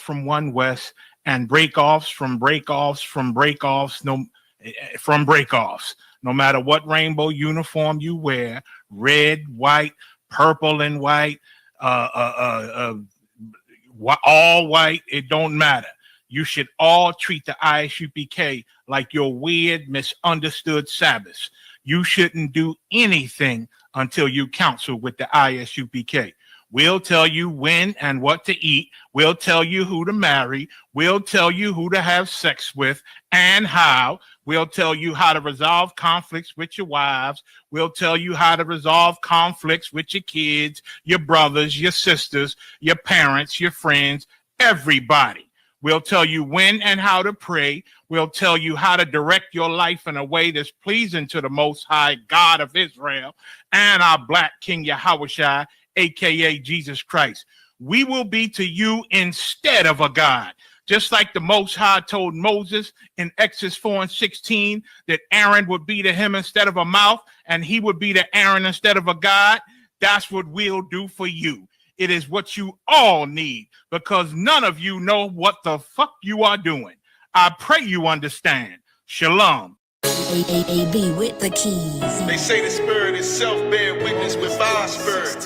from one west, and breakoffs from breakoffs from breakoffs from breakoffs. No matter what rainbow uniform you wear, red, white, purple and white, all white, it don't matter. You should all treat the ISUPK like your weird, misunderstood Sabbaths. You shouldn't do anything until you counsel with the ISUPK. We'll tell you when and what to eat. We'll tell you who to marry. We'll tell you who to have sex with and how. We'll tell you how to resolve conflicts with your wives. We'll tell you how to resolve conflicts with your kids, your brothers, your sisters, your parents, your friends, everybody. We'll tell you when and how to pray. We'll tell you how to direct your life in a way that's pleasing to the Most High God of Israel and our Black King Yahushua, a.k.a. Jesus Christ. We will be to you instead of a God. Just like the Most High told Moses in Exodus 4:16 that Aaron would be to him instead of a mouth and he would be to Aaron instead of a God, that's what we'll do for you. It is what you all need because none of you know what the fuck you are doing. I pray you understand. Shalom. AB with the keys. They say the spirit itself bear witness with our spirit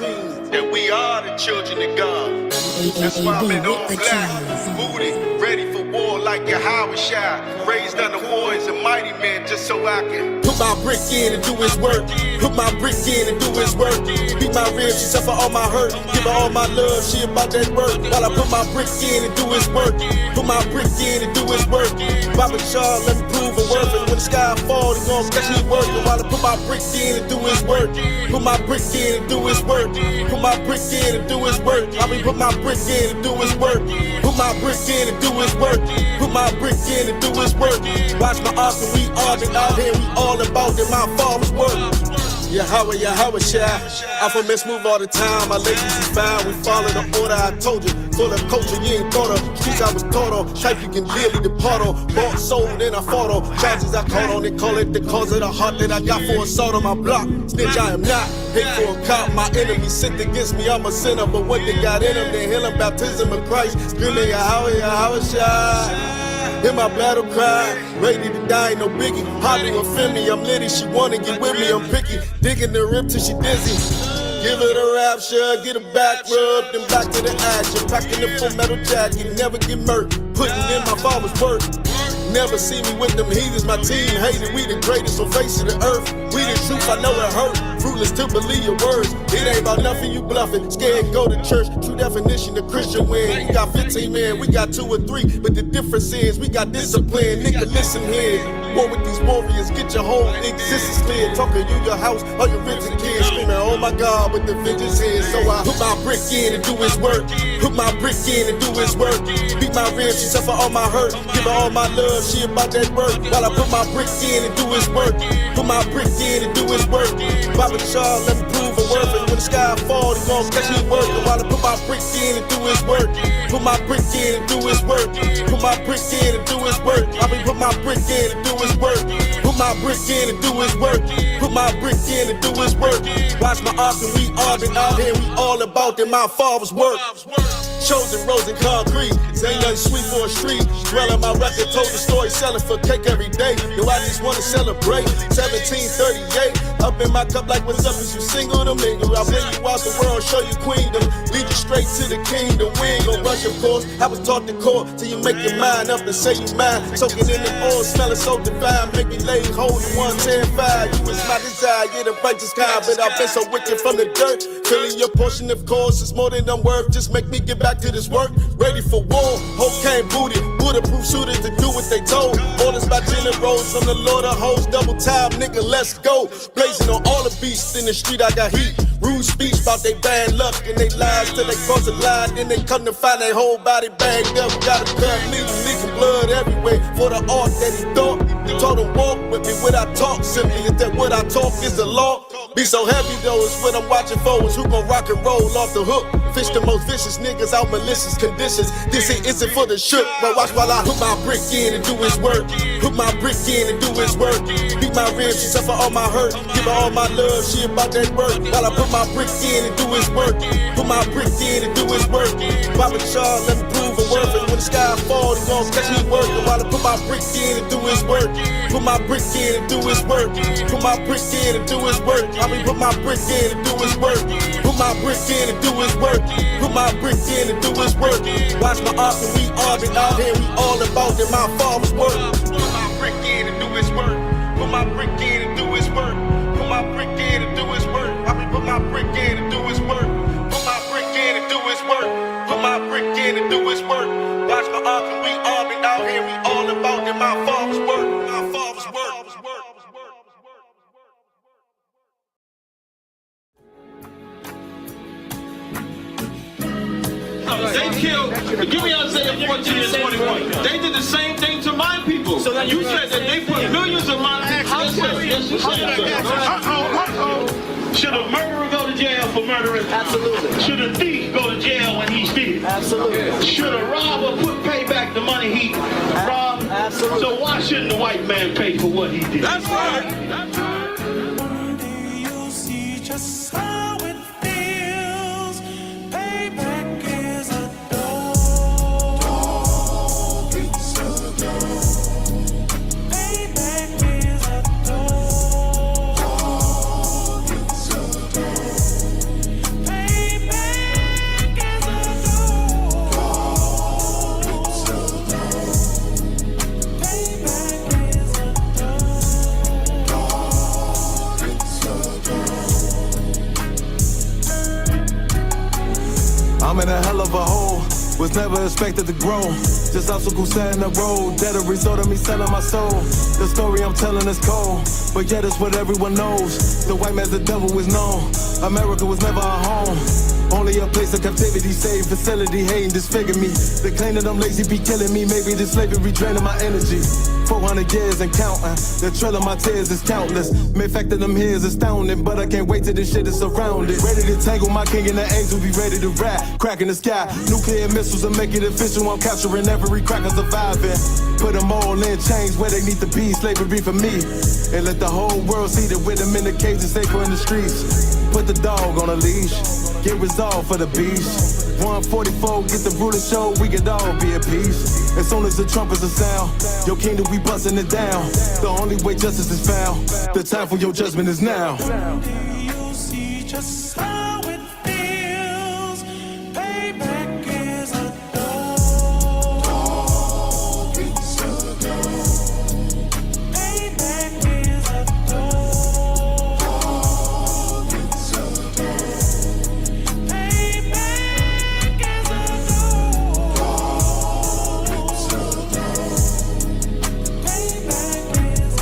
that we are the children of God. That's why I've been all black, booted, ready for war like Yahushua, raised under warriors and mighty men just so I can put my brick in and do his work. Put my brick in and do his work. Beat my ribs, she suffer all my hurt. Give her all my love, she about that work. While I put my brick in and do his work. Put my brick in and do his work. Bobby Shaw, let me prove a worth. And when the sky fall, they gon' catch me working. While I put my brick in and do his work. Put my brick in and do his work. Put my brick in and do his work. I mean, put my brick in and do his work. Put my brick in and do his work. Put my brick in and do his work. Watch my arc and we all been out here. We all about it, my father's work. Yahweh, I'm from Miss Move all the time. My ladies is fine, we follow the order. I told you, full of culture you ain't thought of. Streets I was taught on, type you can dearly depart on. Bought, sold, then I fought on. Charges I caught on, they call it the cause of the heart that I got for assault on my block. Snitch I am not, hate for a cop. My enemy sinned against me, I'm a sinner. But what they got in them, they healing baptism of Christ. Screaming Yahweh. Hear my battle cry, ready to die, ain't no biggie. How to offend me, I'm litty, she wanna get with me, I'm picky. Digging the rip till she dizzy. Give her the rapture, get her back rubbed, then back to the action. Packing the full metal jacket, never get murked. Putting in my father's work. Never see me with them heathens, my team hated. We the greatest on face of the earth. We the truth, I know it hurt. Fruitless to believe your words. It ain't about nothing, you bluffing. Scared, go to church. True definition of Christian win. You got 15 men, we got 2 or 3. But the difference is we got discipline. Nigga, listen here. War with these warriors, get your whole existence clear. Talking you, your house, all your rich kids. Screaming, oh my God, with the vengeance here. So I put my brick in and do his work. Put my brick in and do his work. Beat my ribs, she suffer all my hurt. Give her all my love, she about that work. While I put my brick in and do his work. Put my brick in and do his work. Bobby Shaw, let me prove a worth. And when the sky fall, they gon' catch me working. While I put my brick in and do his work. Put my brick in and do his work. Put my brick in and do his work. I mean, put my brick in and do his work. Put my brick in and do his work. Put my brick in and do his work. Watch my arc and we all been out here. We all about it, my father's work. Chosen rose in concrete. Ain't nothing sweet for a street. Dwell on my record, told the story, selling for cake every day. Yo, I just wanna celebrate. 1738. Up in my cup like what's up, is you single to mingle. I'll bring you out the world, show you queendom. Lead you straight to the kingdom. We ain't gon' rush, of course. I was taught the core till you make your mind up and say you mine. Soaking in the oil, smelling so divine. Make me lay hold you 110.5. You was my desire, you're the righteous kind. But I've been so wicked from the dirt. Feeling your portion, of course, it's more than I'm worth. Just make me get back to this work. Ready for war, hope came booted. Bulletproof shooters to do what they told. Orders by generals from the Lord of hosts. Double time, nigga, let's go. Blazing on all the beasts in the street, I got heat. Rude speech about they bad luck and they lies till they cross the line. Then they come to find their whole body bagged up. Got a cut, leaking blood everywhere for the art that he thought. He told him walk with me, what I talk simply is that what I talk is the law. Be so heavy though, it's what I'm watching for. Is who gon' rock and roll off the hook. Fish the most vicious niggas out malicious conditions. This shit isn't for the shook, but watch while I put my brick in and do his work. Put my brick in and do his work. Beat my ribs, she suffer all my hurt. Give her all my love, she about that work. While I put my brick in and do his work. Put my brick in and do his work. Papa Charles, let me prove a worth it. When the sky fall, he gon' catch me working. While I put my brick in and do his work. Put my brick in and do his work. Put my brick in and do his work. I mean, put my brick in and do his work. Put my brick in and do his work. Put my brick in and do his work. Watch my art and we all been out here. We all about it. My father's work. Put my brick in and do his work. Put my brick in and do his work. Put my brick in and do his work. I mean, put my brick in and do his work. Put my brick in and do his work. Put my brick in and do his work. Watch my art and we all been out here. We all about it. My father's work. My father's work. They killed, give me Isaiah 14 and 21. They did the same thing to my people. So you said that they put millions of my Should a murderer go to jail for murdering? Absolutely. Should a thief go to jail when he steals? Absolutely. Should a robber pay back the money he robbed? Absolutely. So why shouldn't the white man pay for what he did? That's right. That's right. One day you'll see just how it feels. Payback is a dog. It's a dog. Payback is a dog. It's a dog. Payback is a dog. It's a dog. Payback is a I'm in a hell of a hole, was never expected to grow. Just obstacles set in the road, that a result of me selling my soul. The story I'm telling is cold, but yet it's what everyone knows. The white man's the devil is known. America was never our home. Only a place of captivity, safe facility, hating, disfigure me. They claim that I'm lazy, be killing me. Maybe this slavery draining my energy. 400 years and counting. The trail of my tears is countless. Main fact that I'm here is astounding, but I can't wait till this shit is surrounded. Ready to tangle my king and the angel, be ready to rap. Crack in the sky, nuclear missiles and make it official. I'm capturing every cracker surviving. Put them all in chains where they need to be. Slavery for me. And let the whole world see that with them in the cage and safer in the streets. Put the dog on a leash. Get resolved for the beast. 144, get the ruler show, we could all be at peace. As soon as the trumpets are sound, your kingdom we busting it down. The only way justice is found, the time for your judgment is now. You'll see just how it feels. Payback is a dog. It's a dog. Payback is a dog. It's a dog. Payback is a dog. It's a dog. Payback is a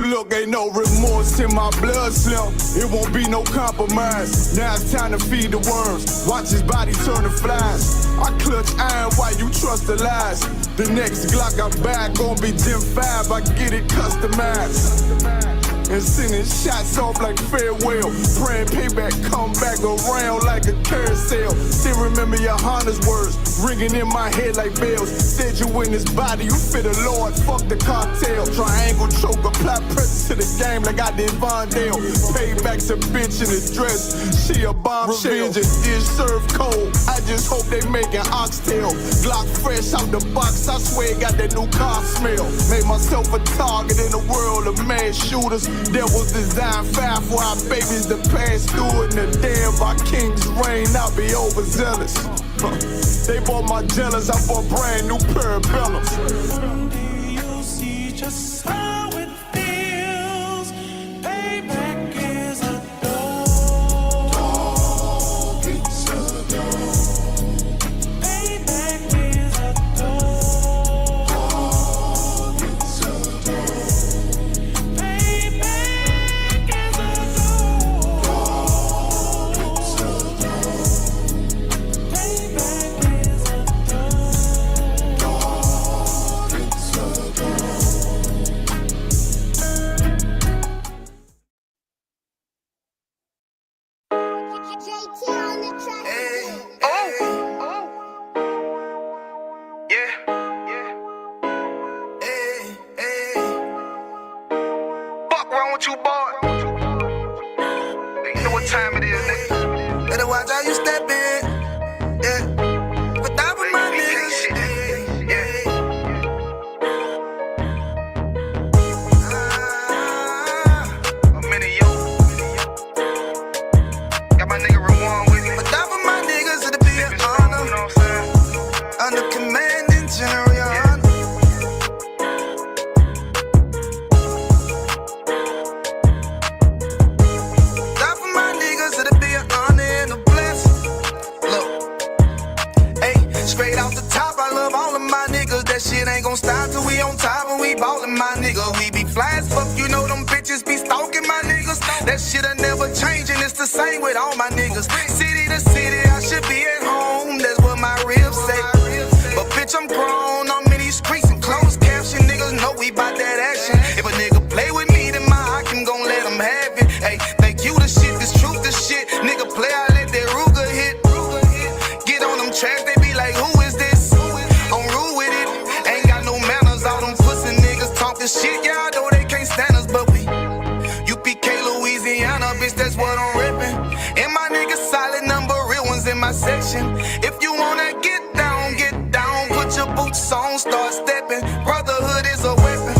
Look, ain't no remorse in my blood slump. It won't be no compromise. Now it's time to feed the worms. Watch his body turn to flies. I clutch iron while you trust the lies. The next Glock I buy gon' be Gen 5. I get it customized. And sending shots off like farewell. Praying payback come back around like a carousel. Still remember your Honda's words ringing in my head like bells. Said you in this body, you fit a Lord, fuck the cartel. Triangle choke, apply pressure to the game like I did Vondale. Payback's a bitch in a dress, she a bombshell. Revenge is served cold, I just hope they making oxtail. Glock fresh out the box, I swear it got that new car smell. Made myself a target in a world of mass shooters. There was design 5 for our babies to pass through in the damn our king's reign. I'll be overzealous. They bought my jealous, I bought brand new parabellums. Someday you'll see just how it feels. Payback is a dog. It's a dog. Payback is a dog. It's a dog. Payback is a dog. It's a dog. Payback is a dog. with you, boy. You know what time it is, nigga. Better watch how you step in. Yeah. But that was my niggas. I'm in it, yo. Got my nigga Rawan with me. But that was my niggas, it'll be an honor. You know what I'm saying? Under commanding general, your honor. That for my niggas, it'll be an honor and a blessing. Look, hey, straight off the top, I love all of my niggas. That shit ain't gon' stop till we on top and we ballin', my nigga. We be fly as fuck, you know them bitches be stalking my niggas. That shit'll never change and it's the same with all my niggas. City to city, I should be at home. That's what my ribs say. But bitch, I'm grown. I'm in these streets and closed caption. Niggas know we bout that action. If a nigga play with me, then my Hakim gon' let him have it. Hey, thank you the shit, this truth the shit. Nigga play, I let that Ruger hit. Get on them tracks, they be like, who is this? I'm rude with it. Ain't got no manners. All them pussy niggas talking shit. Yeah, I know they can't stand us, but we UPK Louisiana, bitch, that's what I'm reppin'. And my niggas solid number, real ones in my section. If you wanna get down, put your boots on, start stepping. Brotherhood is a weapon.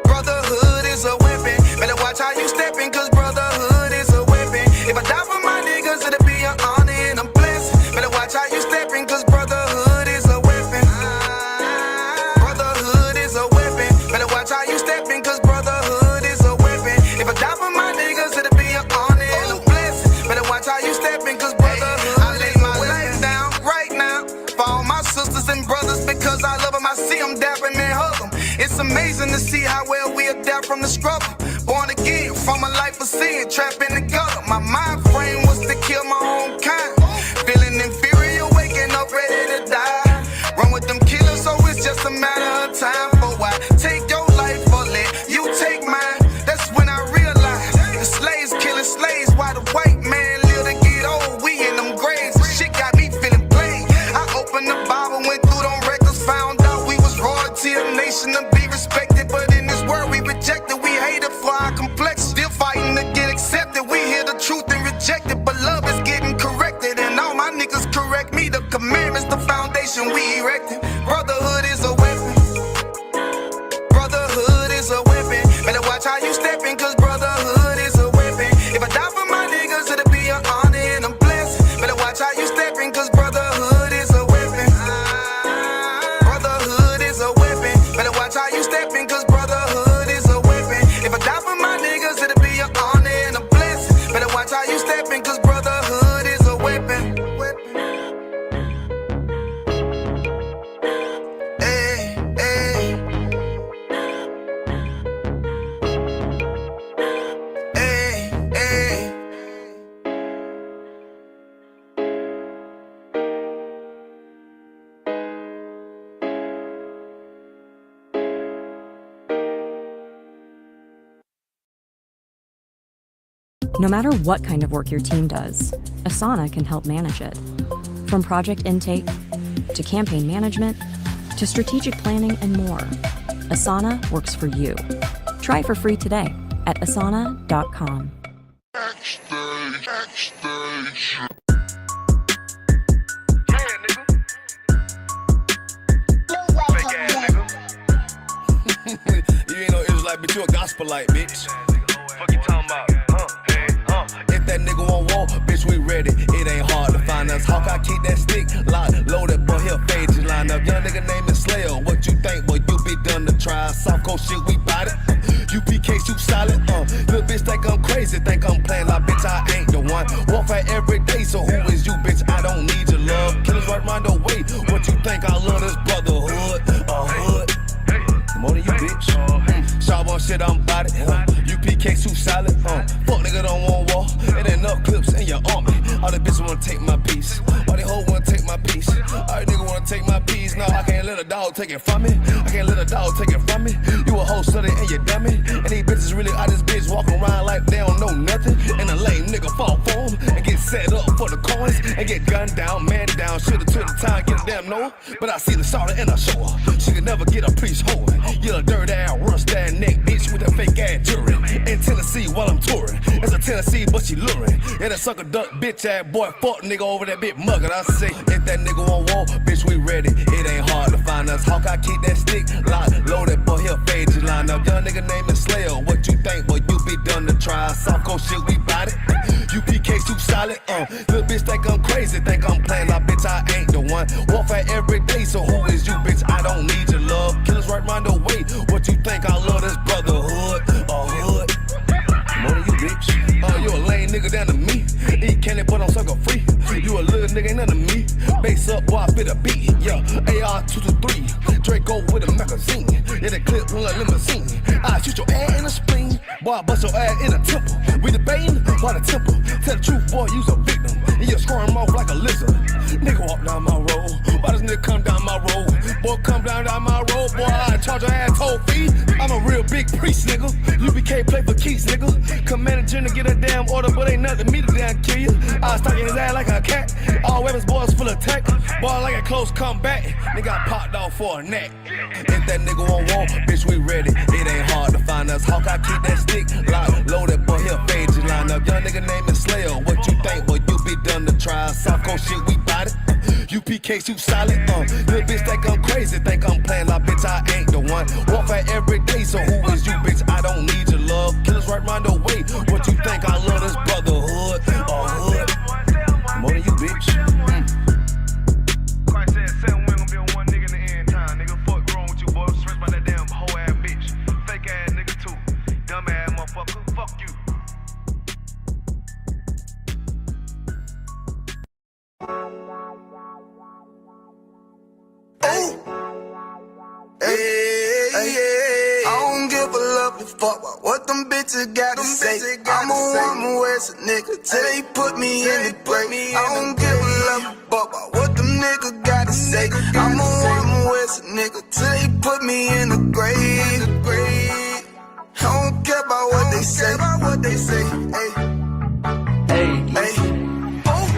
Brotherhood is a weapon. Better watch how you stepping, cause brotherhood is a weapon. If I die for my niggas, it'll be an honor and a blessing. Better watch how you stepping, cause brotherhood is a weapon. Brotherhood is a weapon. Better watch how you stepping, cause brotherhood is a weapon. If I die for my niggas, it'll be an honor and a blessing. Better watch how you stepping, cause brotherhood I lay my life down right now for all my sisters and brothers, because I love them. I see them dapping and hug them. It's amazing to see how well we adapt from the struggle. Born again from a life of sin, trapped in the gutter. My mind frame was to kill my own kind. Feeling inferior, waking up ready to die. Run with them killers, so it's just a matter of time. For why take your life or let you take mine? That's when I realized the slaves killing slaves while the white man live to get old. We in them graves, the shit got me feeling played. I opened the Bible, went through them records, found out we was royalty, a nation to be respected. But in this world we rejected, we hated for our complexion. Still fighting to get accepted. We hear the truth and reject it, but love is getting corrected. And all my niggas correct me. The commandments, the foundation we erected. Brotherhood is a weapon. Brotherhood is a weapon. Better watch how you stepping, cause brotherhood is a weapon. If I die for my niggas, it'll be an honor and a blessing. Better watch how you stepping, cause brotherhood is a weapon. Brotherhood is a weapon. Better watch how you stepping, cause brotherhood is a weapon. If I die for my niggas, it'll be an honor and a blessing. Better watch how you stepping, cause brotherhood is a weapon. Hey, hey. Hey, hey. No matter what kind of work your team does, Asana can help manage it. From project intake, to campaign management, to strategic planning and more, Asana works for you. Try for free today at asana.com. You ain't no Israelite, bitch, you a gospelite, bitch. Fuck you talking about? If that nigga won't walk, bitch, we ready. It ain't hard to find us. Hawk, I keep that stick locked, loaded, but he'll fade you line up. Young nigga name is Slayer. What you think, boy? You be done to try. Soft coast shit, we bout it. UPK, shoot solid. Little bitch think I'm crazy, think I'm playing like bitch, I ain't the one. Warfare every day, so who is you, bitch? I don't need your love. Killers right round the way. What you think? I love this brotherhood, a hood. More than you, bitch. Sharp on shit, I'm bout it. UPK, shoot solid. Fuck nigga don't want war. It ain't enough clips in your army. All the bitches wanna take my piece. All they hoes wanna take my piece. All they niggas wanna take my piece. No, I can't let a dog take it from me. I can't let a dog take it from me. You a hoe study and you dummy. And these bitches really out this bitch walking around like they don't know nothing. And a lame nigga fall for them and get set up for the coins and get gunned down, man down. Shoulda took the time, get a damn no. But I see the sorry and I show her. She could never get a piece hoe. You a dirt ass, rust ass neck, bitch, with a fake ass jury. In Tennessee while I'm touring. It's a Tennessee, but she luring. Yeah, that sucker duck, bitch ass boy, fuck nigga over that bit muggin'. I say, if that nigga on wall, bitch, we ready. It ain't hard to find us. Hawk, I keep that stick locked, loaded, boy, he'll fade you line up. Young nigga named the Slayer. What you think, boy? You be done to try. Soft cold shit, we bout it. UPK too solid, little bitch think I'm crazy, think I'm playing like bitch, I ain't the one. Warfare every day, so who is you, bitch? I don't need your love. Killers right round the way. What you think? I love this brotherhood or hood? More than you, bitch. You a lame nigga down to me. Eat candy, but I'm sucker free. You a little nigga, ain't nothing to me. Base up, boy, I fit a beat. Yeah, AR-223. Draco with a magazine. Yeah, the clip run like limousine. I shoot your ass in the spleen. Boy, I bust your ass in the temple. We debating by the temple. Tell the truth, boy, you's a victim. And you squirm off like a lizard. Nigga walk down my road. Why does nigga come down my road? Boy, come down my road. Boy, I charge your ass toll fee. I'm a real big priest, nigga. UBK play for keys, nigga. Commander General get a damn order, but ain't nothing to me to damn kill you. I stuck in his ass like a cat. All weapons, boys full of tech. Boy, like a close combat. Nigga, I popped off for a neck. If that nigga won't want, bitch, we ready. It ain't hard to find us. Hawk, I keep that stick locked, loaded, boy, he'll fade you line up. Young nigga named the Slayer. What you think, boy? You be done to try. Soft cold shit, we bout it. UPK too solid, little bitch think I'm crazy, think I'm playing like bitch, I ain't the one. Warfare every day, so who is you, bitch? I don't need your love. Killers right round the way. What you think? I love this brotherhood or hood? More than you, bitch. Christ said 7 women gonna be on one nigga in the end time. Nigga, fuck wrong with you, boy. Stressed by that damn whole ass bitch. Fake ass nigga too. Dumb ass motherfucker. Fuck you. I don't give a lovely fuck about what them bitches gotta say. I'm a woman where's a nigga till they put me in the grave. I don't give a lovely fuck about what them niggas gotta say. I'm a woman where's a nigga till they put me in the grave. I don't care about what they say. Hey.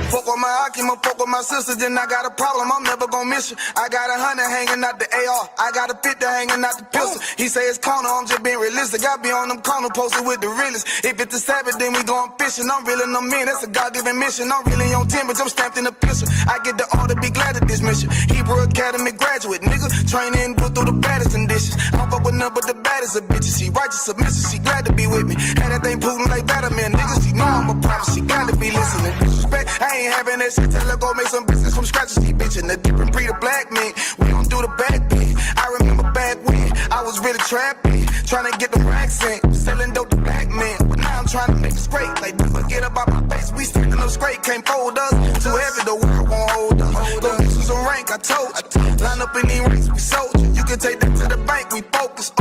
Fuck with my Akima, fuck with my sisters, then I got a problem, I'm never gonna miss you. I got 100 hanging out the AR, I got a 50 hanging out the pistol. He say it's corner, I'm just being realistic. I be on them corner posted with the realest. If it's the Sabbath, then we going fishing. I'm reeling them in, that's a God-given mission. I'm really on 10, but I'm stamped in the pistol. I get the order, be glad of this mission. Hebrew Academy graduate, nigga, training, go through the baddest conditions. I fuck with none but the baddest of bitches. She righteous, submissive, she glad to be with me. And that thing Putin like Batman, niggas, she know I'm a prophet, she gotta be listening. Disrespect, I ain't having that shit, tell her go make some business from scratch. She bitchin' the different breed of black men. We don't do the back bit. I remember back when I was really trapping, trying to get the racks in, selling dope to black men. But now I'm trying to make it straight, like forget about my face. We standing up straight, can't fold us. Too heavy, the world won't hold us. Go get you some rank, I told you. Line up in these ranks, we soldier. You can take that to the bank, we focus.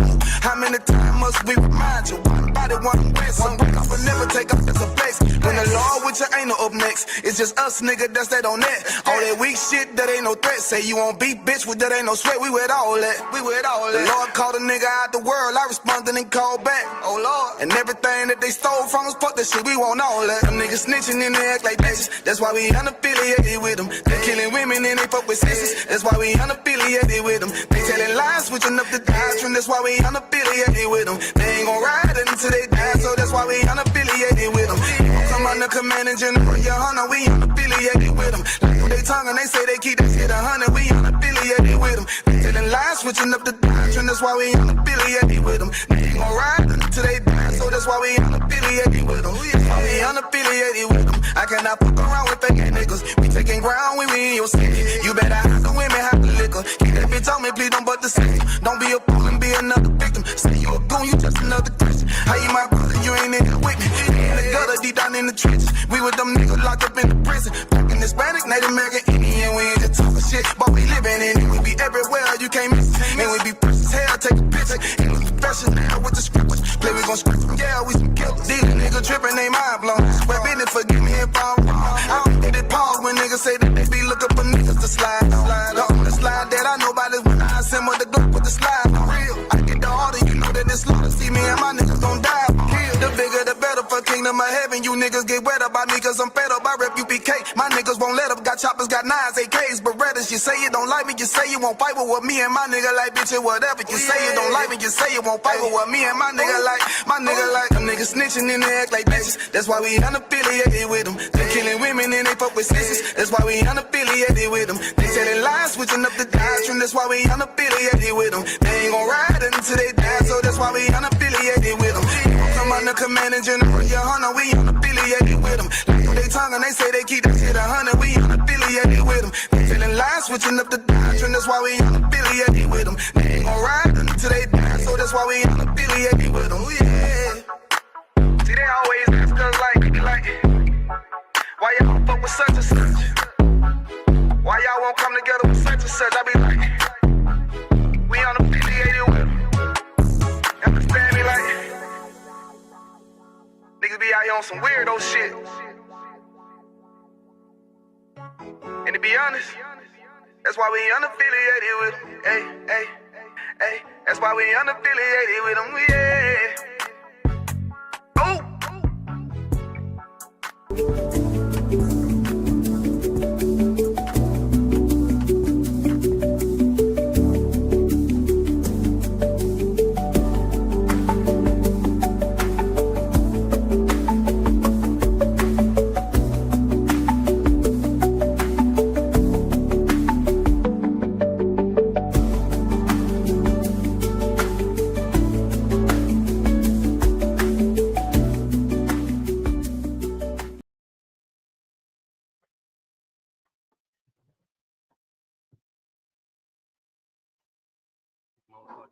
How many times must we remind you? One body, one way, some break off, but never take off as a flex. When the law with you ain't no up next, it's just us, nigga, that's that on that. All that weak shit, that ain't no threat. Say you won't beat, bitch, with that ain't no sweat. We with all that. The Lord called a nigga out the world, I responded and called back. Oh Lord, and everything that they stole from us, fuck that shit, we want all that. Them niggas snitching and they act like bitches. That's why we unaffiliated with them. They killing women and they fuck with sisters. That's why we unaffiliated with them. They telling lies, switching up the doctrine. That's why we unaffiliated with them. They ain't gon' ride until they die, so that's why we unaffiliated with them. Come on the Commander General, your honor, we unaffiliated with them. Like they tongue and they say they keep that shit 100, we unaffiliated with them. They telling lies, switching up the doctrine. That's why we unaffiliated with them. They ain't gon' ride until they die, so that's why we unaffiliated with them. That's why we unaffiliated with them. I cannot fuck around with fake niggas. We taking ground when we in your city. You better hide the women, hide the liquor. Keep that bitch on me, please don't but the same. Don't be a fool and be another victim. Say you a goon, you just another Christian. How you my brother, you ain't in here with me. In the gutter, deep down in the trenches. We with them niggas locked up in the prison. Fucking Hispanic, Native American, Indian. We ain't just talking shit, but we living in it. We be everywhere, you can't miss it. And we be fresh as hell, take a picture. And we professional with the scriptures. Play, we gon' script them, yeah, we some killers. These niggas tripping, they mind blown. Well, business, forgive me if I'm wrong. I don't get it pause when niggas say that they be looking for niggas to slide. On the slide that I know about is when I assemble the Glock with the slide. For real, I get the order, you know that it's law. See me and my niggas gon' die. The bigger the better for King kingdom of heaven. You niggas get wet up by me cause I'm fed up. I rep UPK. My niggas won't let up. Got choppers, got nines, AKs, Berettas. You say you don't like me, you say you won't fight with me and my nigga like bitch and whatever. You say you don't like me, you say you won't fight with me and my nigga like. Them niggas snitching and they act like bitches. That's why we unaffiliated with them. They killing women and they fuck with sisters. That's why we unaffiliated with them. They telling lies, switching up the doctrine. That's why we unaffiliated with them. They ain't gon' ride until they die, so that's why we unaffiliated with them. I'm under command and general, yeah, hunter, we unaffiliated with them. They tongue and they say they keep that shit 100, we unaffiliated with them. They telling lies, switching up the doctrine. That's why we unaffiliated with them. They ain't gon' ride until they die, so that's why we unaffiliated with them. Yeah. See, they always ask us like, why y'all fuck with such and such? Why y'all won't come together with such and such? I be like, we unaffiliated with them. Understand me? Like, niggas be out here on some weirdo shit. And to be honest, that's why we unaffiliated with them. Hey, that's why we unaffiliated with them. Yeah.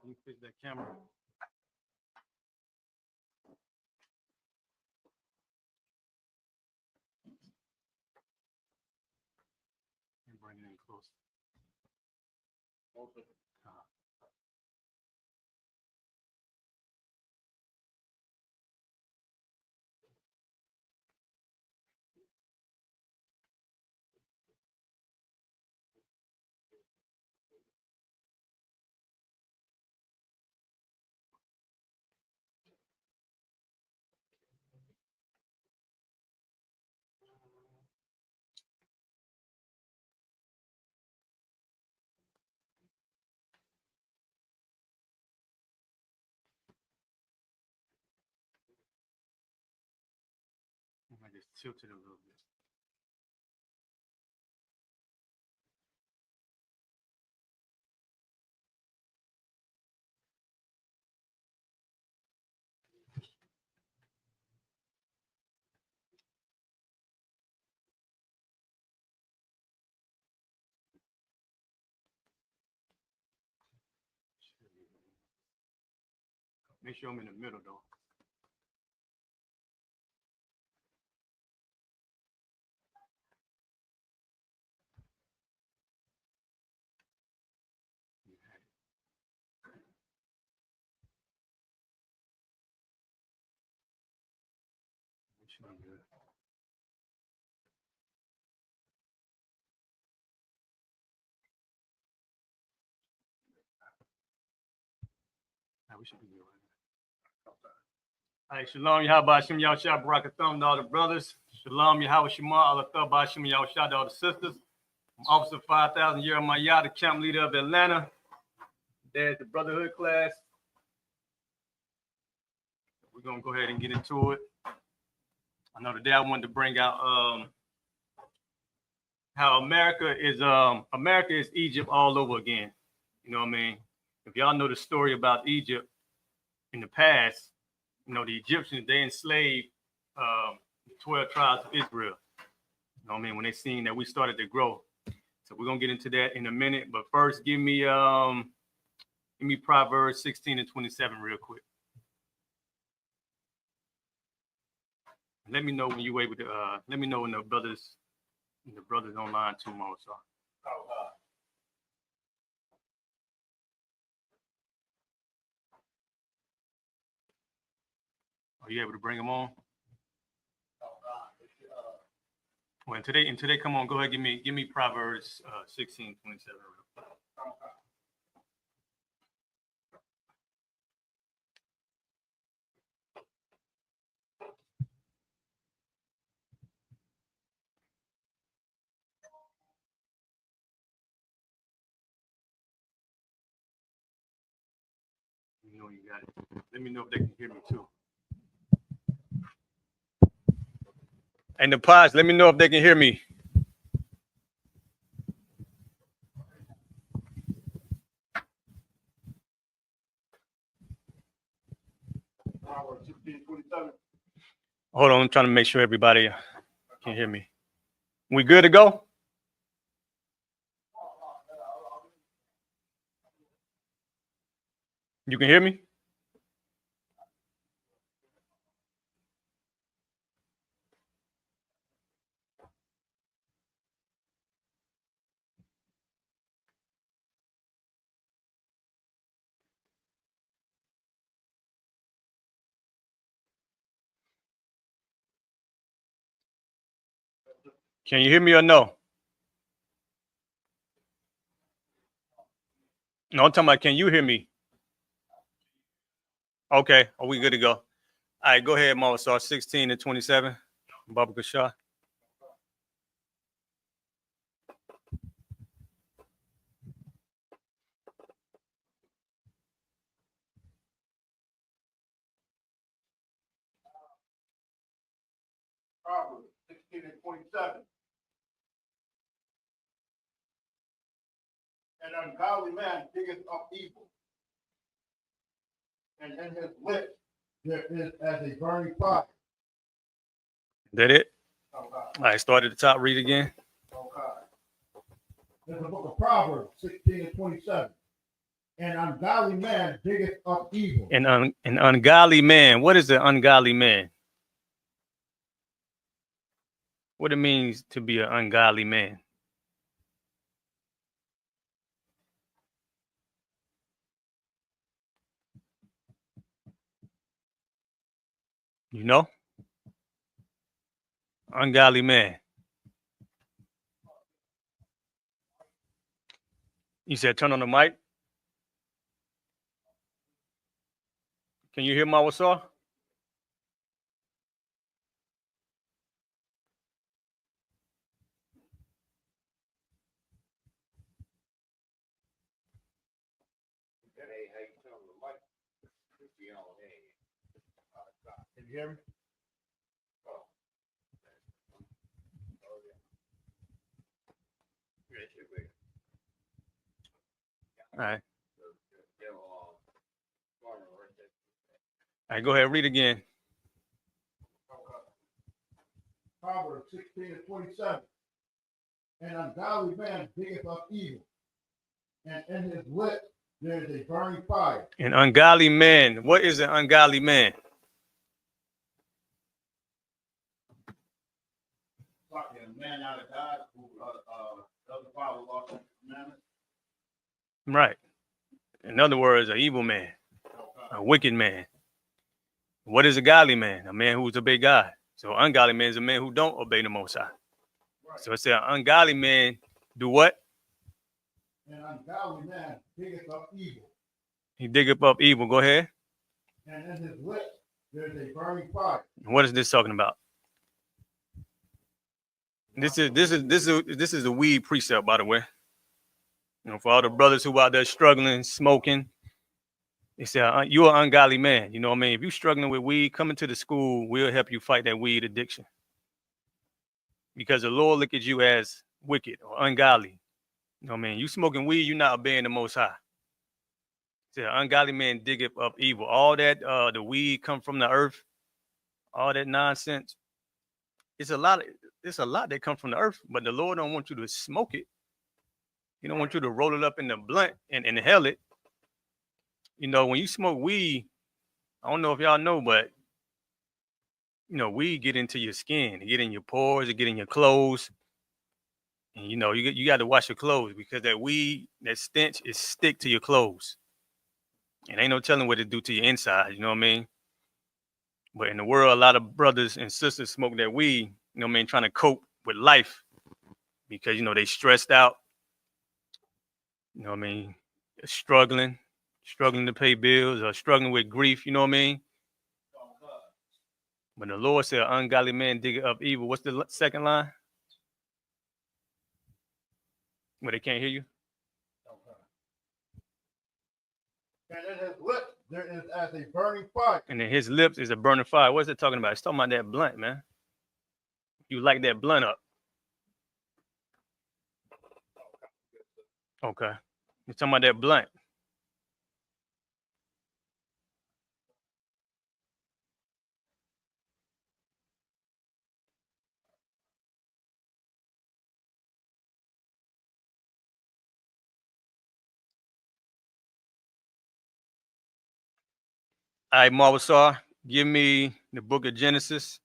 Can you fix that camera? And bring it in close. I just tilted a little bit. Make sure I'm in the middle though. Make sure I'm good. Now we should be good right now. All right, Shalom, Yahweh, Shem Yahshua, Barakatham to all the brothers. Shalom, Yahweh, Shema, Allah, Thabah, Shem Yahshua to all the sisters. I'm Officer 5000 Jeremiah, the camp leader of Atlanta. There's the Brotherhood class. We're going to go ahead and get into it. I know today I wanted to bring out how America is Egypt all over again. You know what I mean? If y'all know the story about Egypt in the past, you know, the Egyptians, they enslaved the 12 tribes of Israel. You know what I mean? When they seen that we started to grow. So we're going to get into that in a minute. But first, give me Proverbs 16 and 27 real quick. Let me know when you're able to, let me know when the brothers online tomorrow. So. Are you able to bring them on? Well, and today, come on, go ahead, give me Proverbs 16, 27. You know you got it. Let me know if they can hear me too. And the pods, let me know if they can hear me. Hold on, I'm trying to make sure everybody can hear me. We good to go? You can hear me? Can you hear me or no? No, I'm talking about, can you hear me? Okay, are we good to go? All right, go ahead, Mama. So 16 to 27, Baba Shah. Proverbs 16 and 27. An ungodly man diggeth up evil, and in his lips there is as a burning fire. That it? Oh, God. All right, start at the top, read again. Oh, God. There's the book of Proverbs 16 and 27. An ungodly man diggeth up evil. An ungodly man. What is an ungodly man? What it means to be an ungodly man? You know? Ungodly man. You said turn on the mic. Can you hear my Wassaw? Can you hear me? All right. All right, go ahead, read again. Proverbs 16 and 27. An ungodly man diggeth up evil, and in his lips there is a burning fire. An ungodly man. What is an ungodly man? A man out of God who doesn't follow laws and commandments. Right. In other words, an evil man, a wicked man. What is a godly man? A man who's obey God. So ungodly man is a man who don't obey the Most High. Right. So it's an ungodly man do what? An ungodly man diggeth up evil. He diggeth up evil. Go ahead. And in his lips there's a burning fire. What is this talking about? This is a weed precept, by the way. You know, for all the brothers who out there struggling, smoking, they say you're an ungodly man. You know what I mean? If you're struggling with weed, coming to the school, we'll help you fight that weed addiction. Because the Lord look at you as wicked or ungodly. You know what I mean? You smoking weed, you're not obeying the Most High. Say, ungodly man diggeth up evil. All that the weed come from the earth, all that nonsense. It's a lot that come from the earth, but the Lord don't want you to smoke it. He don't want you to roll it up in the blunt and inhale it. You know, when you smoke weed, I don't know if y'all know, but you know, weed get into your skin, it get in your pores, it get in your clothes. And you know, you got to wash your clothes because that weed, that stench is stick to your clothes. And ain't no telling what it do to your inside, you know what I mean? But in the world, a lot of brothers and sisters smoke that weed, you know what I mean, trying to cope with life because, you know, they stressed out, you know what I mean, struggling to pay bills or struggling with grief, you know what I mean? But the Lord said, ungodly man dig up evil. What's the second line? Where they can't hear you? And in his lips there as a burning fire. And then his lips is a burning fire. What's it talking about? It's talking about that blunt, man. You light that blunt up. Okay. You're talking about that blunt. All right, Marvasar, give me the book of Genesis.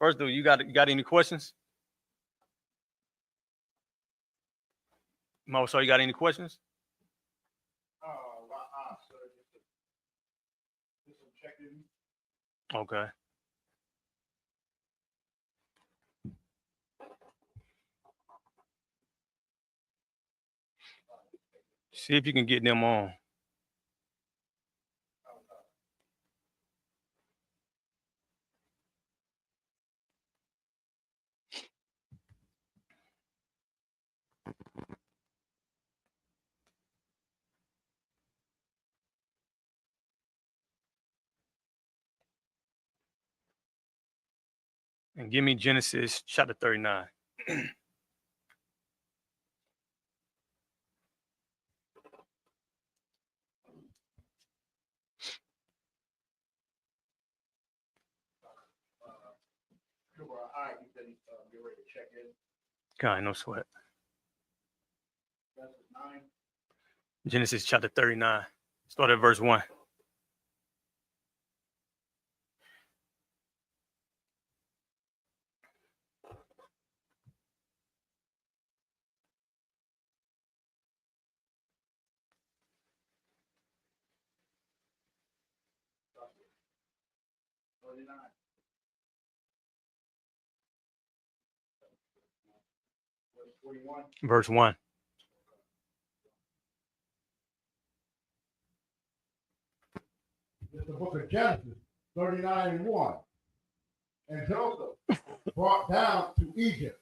First, though, you got any questions? Marvasar, you got any questions? Okay. See if you can get them on. And give me Genesis chapter 39. God, no sweat. Genesis chapter 39. Start at verse 1. Verse 1. It's the book of Genesis, 39:1. And Joseph brought down to Egypt,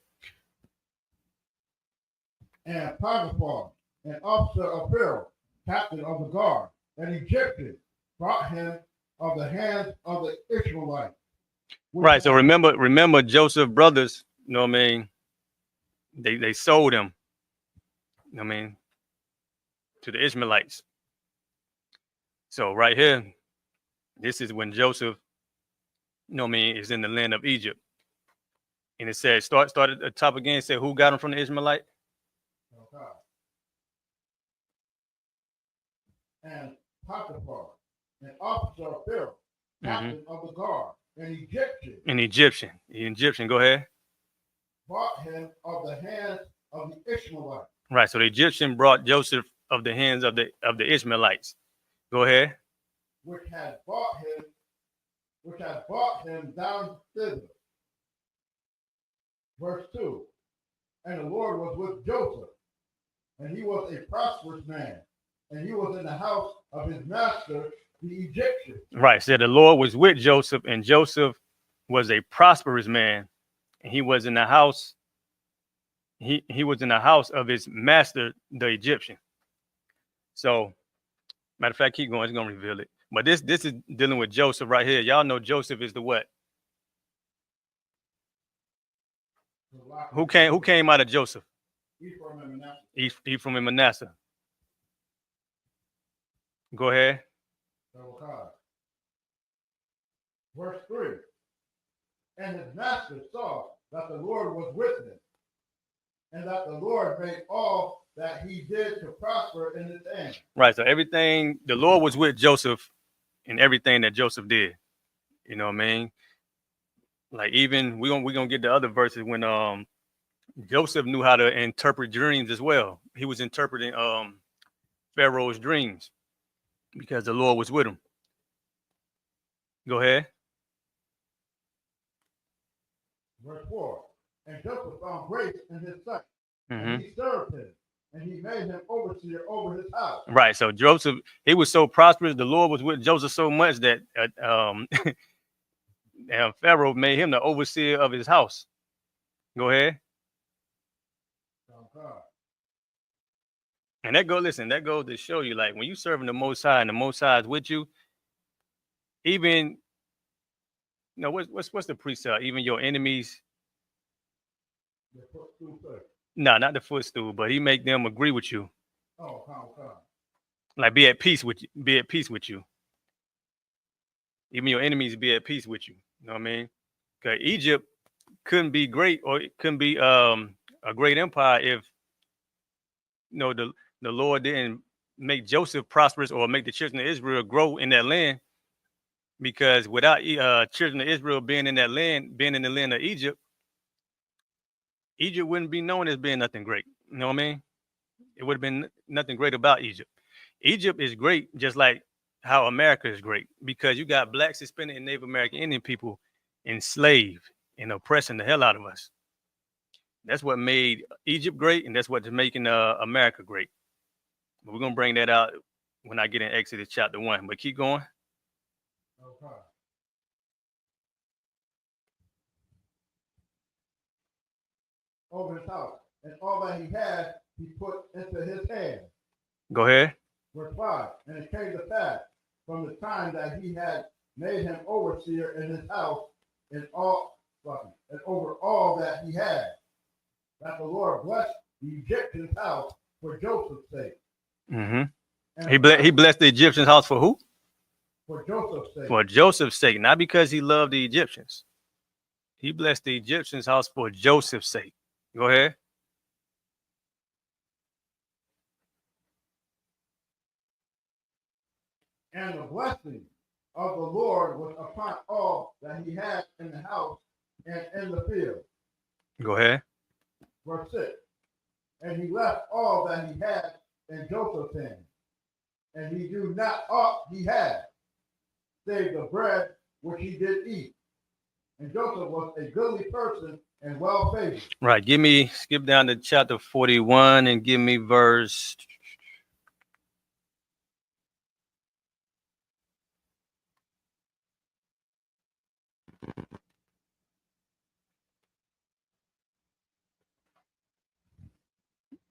and Potiphar, an officer of Pharaoh, captain of the guard, an Egyptian, brought him of the hands of the Ishmaelites. Right. So remember Joseph's brothers, you know what I mean? They sold him, you know what I mean, to the Ishmaelites. So right here, this is when Joseph, you know what I mean, is in the land of Egypt. And it says, start at the top again, say who got him from the Ishmaelite? Okay. And Potiphar, an officer of Pharaoh, captain of the guard, an Egyptian. The Egyptian, go ahead. Brought him of the hands of the Ishmaelites. Right. So the Egyptian brought Joseph of the hands of the Ishmaelites. Go ahead. Which had brought him down thither. Verse 2. And the Lord was with Joseph, and he was a prosperous man, and he was in the house of his master, the Egyptian. Right. So the Lord was with Joseph, and Joseph was a prosperous man, and he was in the house. He was in the house of his master, the Egyptian. So, matter of fact, keep going. It's gonna reveal it. But this is dealing with Joseph right here. Y'all know Joseph is the what? Who came out of Joseph? Ephraim and Manasseh. Go ahead. Verse 3. And his master saw that the Lord was with him, and that the Lord made all that he did to prosper in his end. Right. So everything, the Lord was with Joseph in everything that Joseph did. You know what I mean? Like even we're gonna get the other verses when Joseph knew how to interpret dreams as well. He was interpreting Pharaoh's dreams because the Lord was with him. Go ahead. Verse 4. And Joseph found grace in his sight, and he served him, and he made him overseer over his house. Right. So Joseph, he was so prosperous. The Lord was with Joseph so much that Pharaoh made him the overseer of his house. Go ahead. And that goes to show you, like when you serving the Most High and the Most High is with you, even what's the precept? Even your enemies. No, not the footstool, but he make them agree with you. Oh, Like be at peace with you. Be at peace with you. Even your enemies be at peace with you. You know what I mean? Because Egypt couldn't be great, or it couldn't be a great empire if the Lord didn't make Joseph prosperous or make the children of Israel grow in that land. Because without children of Israel being in that land, being in the land of Egypt, Egypt wouldn't be known as being nothing great. You know what I mean? It would have been nothing great about Egypt. Egypt is great, just like how America is great, because you got blacks, Hispanic, and Native American Indian people enslaved and oppressing the hell out of us. That's what made Egypt great, and that's what's making America great. But we're gonna bring that out when I get in Exodus chapter 1. But keep going. Okay. Over his house, and all that he had, he put into his hand. Go ahead. Verse 5. And it came to pass from the time that he had made him overseer in his house and over all that he had, that the Lord blessed the Egyptian's house for Joseph's sake. Mm-hmm. He blessed the Egyptian's house for who? For Joseph's sake. For Joseph's sake, not because he loved the Egyptians. He blessed the Egyptian's house for Joseph's sake. Go ahead. And the blessing of the Lord was upon all that he had in the house and in the field. Go ahead. Verse 6. And he left all that he had in Joseph's hand, and he knew not aught he had, save the bread which he did eat. And Joseph was a goodly person and well favored. Right. Skip down to chapter 41 and give me verse.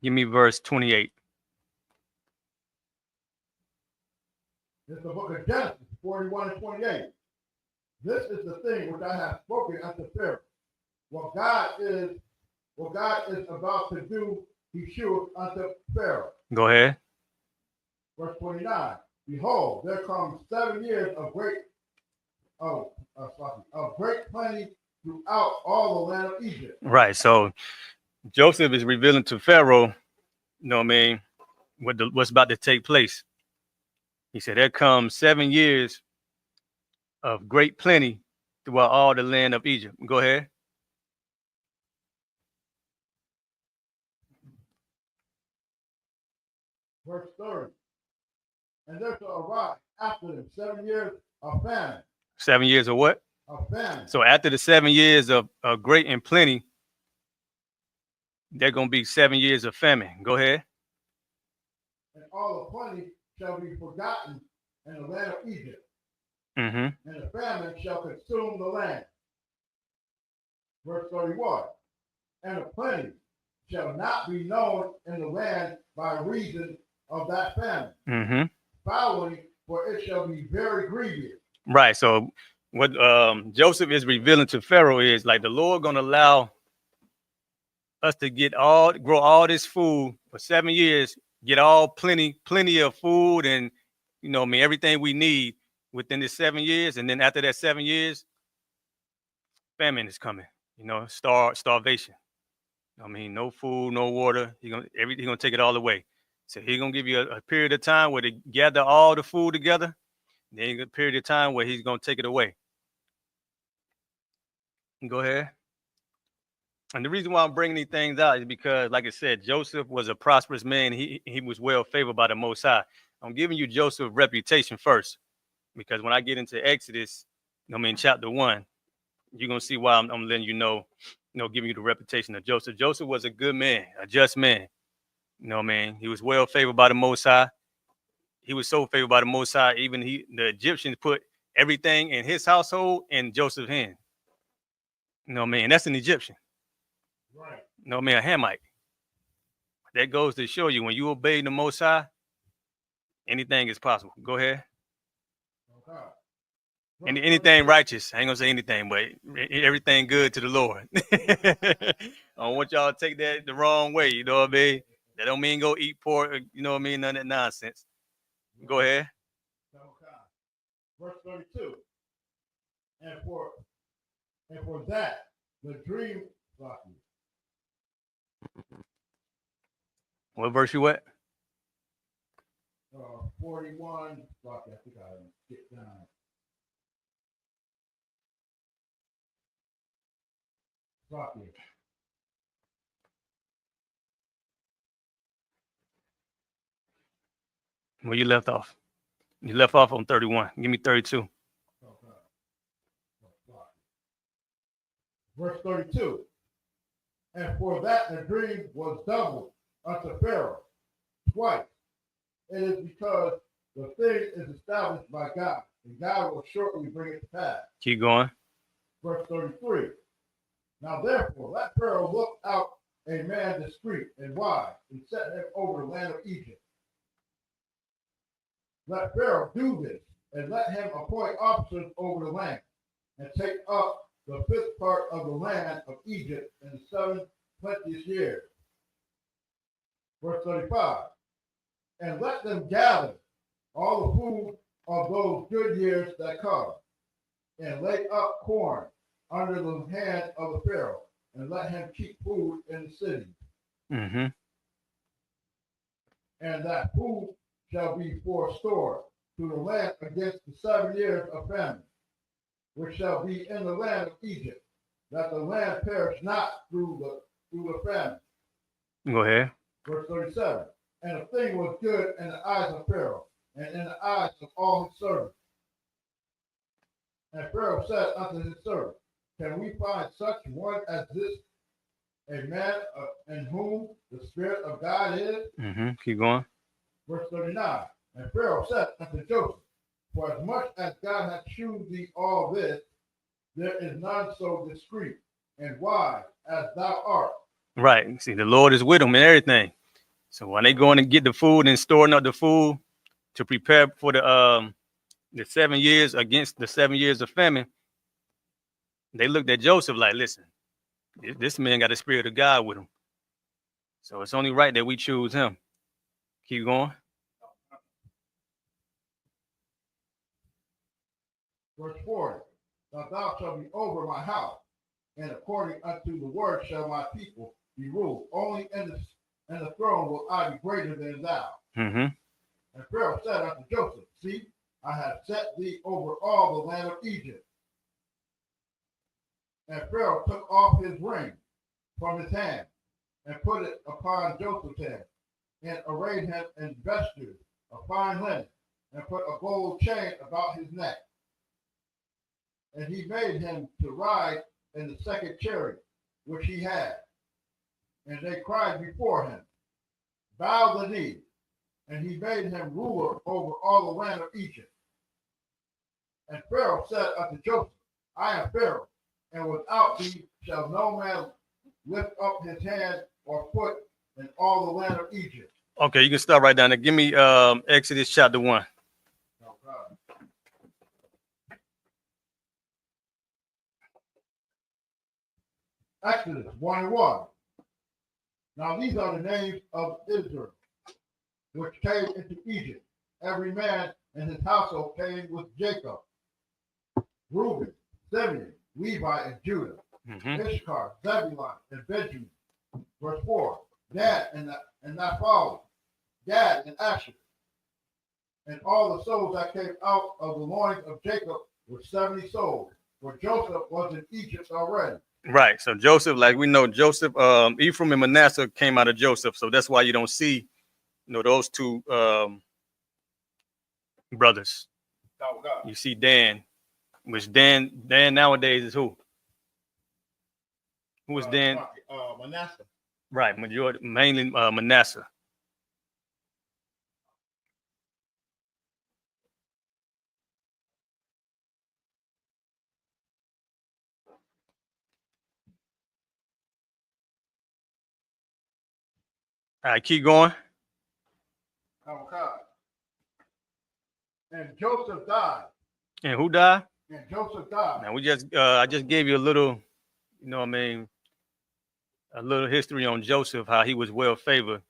Give me verse 28. It's the book of Genesis, 41 and 28. This is the thing which I have spoken unto Pharaoh. What God is about to do, he sheweth unto Pharaoh. Go ahead. Verse 29. Behold, there come 7 years of great plenty throughout all the land of Egypt. Right. So Joseph is revealing to Pharaoh, you know what I mean, what's about to take place. He said, there comes 7 years of great plenty throughout all the land of Egypt. Go ahead. Verse 30. And there shall arise after them 7 years of famine. 7 years of what? Of famine. So after the 7 years of great and plenty, there going to be 7 years of famine. Go ahead. And all the plenty shall be forgotten in the land of Egypt. Mm-hmm. And the famine shall consume the land. Verse 31. And the plenty shall not be known in the land by reason of that famine. Mm-hmm. Following, for it shall be very grievous. Right. So what Joseph is revealing to Pharaoh is like the Lord going to allow us to grow all this food for 7 years, get all plenty of food and, you know, everything we need within the 7 years. And then after that 7 years, famine is coming, starvation. No food, no water. He's gonna take it all away. So he's gonna give you a period of time where they gather all the food together. Then a period of time where he's gonna take it away. Go ahead. And the reason why I'm bringing these things out is because, like I said, Joseph was a prosperous man. He was well favored by the Most High. I'm giving you Joseph's reputation first, because when I get into Exodus, chapter 1, you're gonna see why I'm letting you know, giving you the reputation of Joseph. Joseph was a good man, a just man. He was well favored by the Most High. He was so favored by the Most High, even the Egyptians put everything in his household in Joseph's hand. And that's an Egyptian. Right. A Hamite. That goes to show you when you obey the Most High, anything is possible. Go ahead. Okay. Anything righteous. I ain't gonna say anything, but everything good to the Lord. I don't want y'all to take that the wrong way. You know what I mean? That don't mean go eat pork. You know what I mean? None of that nonsense. Go ahead. Verse 32. And for that, the dream. What verse you at? 41. I think I get down. Where you left off? You left off on 31. Give me 32. Verse 32. And for that the dream was doubled unto Pharaoh twice. It is because the thing is established by God, and God will shortly bring it to pass. Keep going. Verse 33. Now therefore, let Pharaoh look out a man discreet and wise, and set him over the land of Egypt. Let Pharaoh do this, and let him appoint officers over the land, and take up the fifth part of the land of Egypt in the 7th year. Verse 35. And let them gather all the food of those good years that come, and lay up corn under the hand of the Pharaoh, and let him keep food in the city. Mm-hmm. And that food shall be forestored to the land against the 7 years of famine, which shall be in the land of Egypt, that the land perish not through the famine. Go ahead. Verse 37. And the thing was good in the eyes of Pharaoh, and in the eyes of all his servants. And Pharaoh said unto his servants, Can we find such one as this, a man in whom the Spirit of God is? Mm-hmm. Keep going. Verse 39. And Pharaoh said unto Joseph, For as much as God hath shewn thee all this, there is none so discreet and wise as thou art. Right. See, the Lord is with them and everything. So when they going to get the food and storing up the food to prepare for the 7 years against the 7 years of famine, they looked at Joseph like, listen, this man got the Spirit of God with him. So it's only right that we choose him. Keep going. Verse 40. Now thou shalt be over my house, and according unto the word shall my people be ruled. Only in the throne will I be greater than thou. Mm-hmm. And Pharaoh said unto Joseph, See, I have set thee over all the land of Egypt. And Pharaoh took off his ring from his hand, and put it upon Joseph's head, and arrayed him in vestures of fine linen, and put a gold chain about his neck. And he made him to ride in the second chariot which he had. And they cried before him, Bow the knee. And he made him ruler over all the land of Egypt. And Pharaoh said unto Joseph, I am Pharaoh, and without thee shall no man lift up his hand or foot in all the land of Egypt. Okay, you can start right down there. Give me Exodus chapter 1. Exodus 1:1. Now these are the names of Israel, which came into Egypt. Every man in his household came with Jacob. Reuben, Simeon, Levi, and Judah. Mm-hmm. Issachar, Zebulun, and Benjamin. Verse 4. Gad and Naphtali, Gad and Asher. And all the souls that came out of the loins of Jacob were 70 souls, for Joseph was in Egypt already. Right. So Joseph, like we know, Joseph, Ephraim and Manasseh came out of Joseph. So that's why you don't see, those two brothers. Oh, God. You see Dan, which Dan nowadays is who? Who is Dan? Manasseh. Right. Mainly Manasseh. All right, keep going. Oh, God. And Joseph died. And who died? And Joseph died. Now I just gave you a little, you know what I mean, a little history on Joseph, how he was well favored.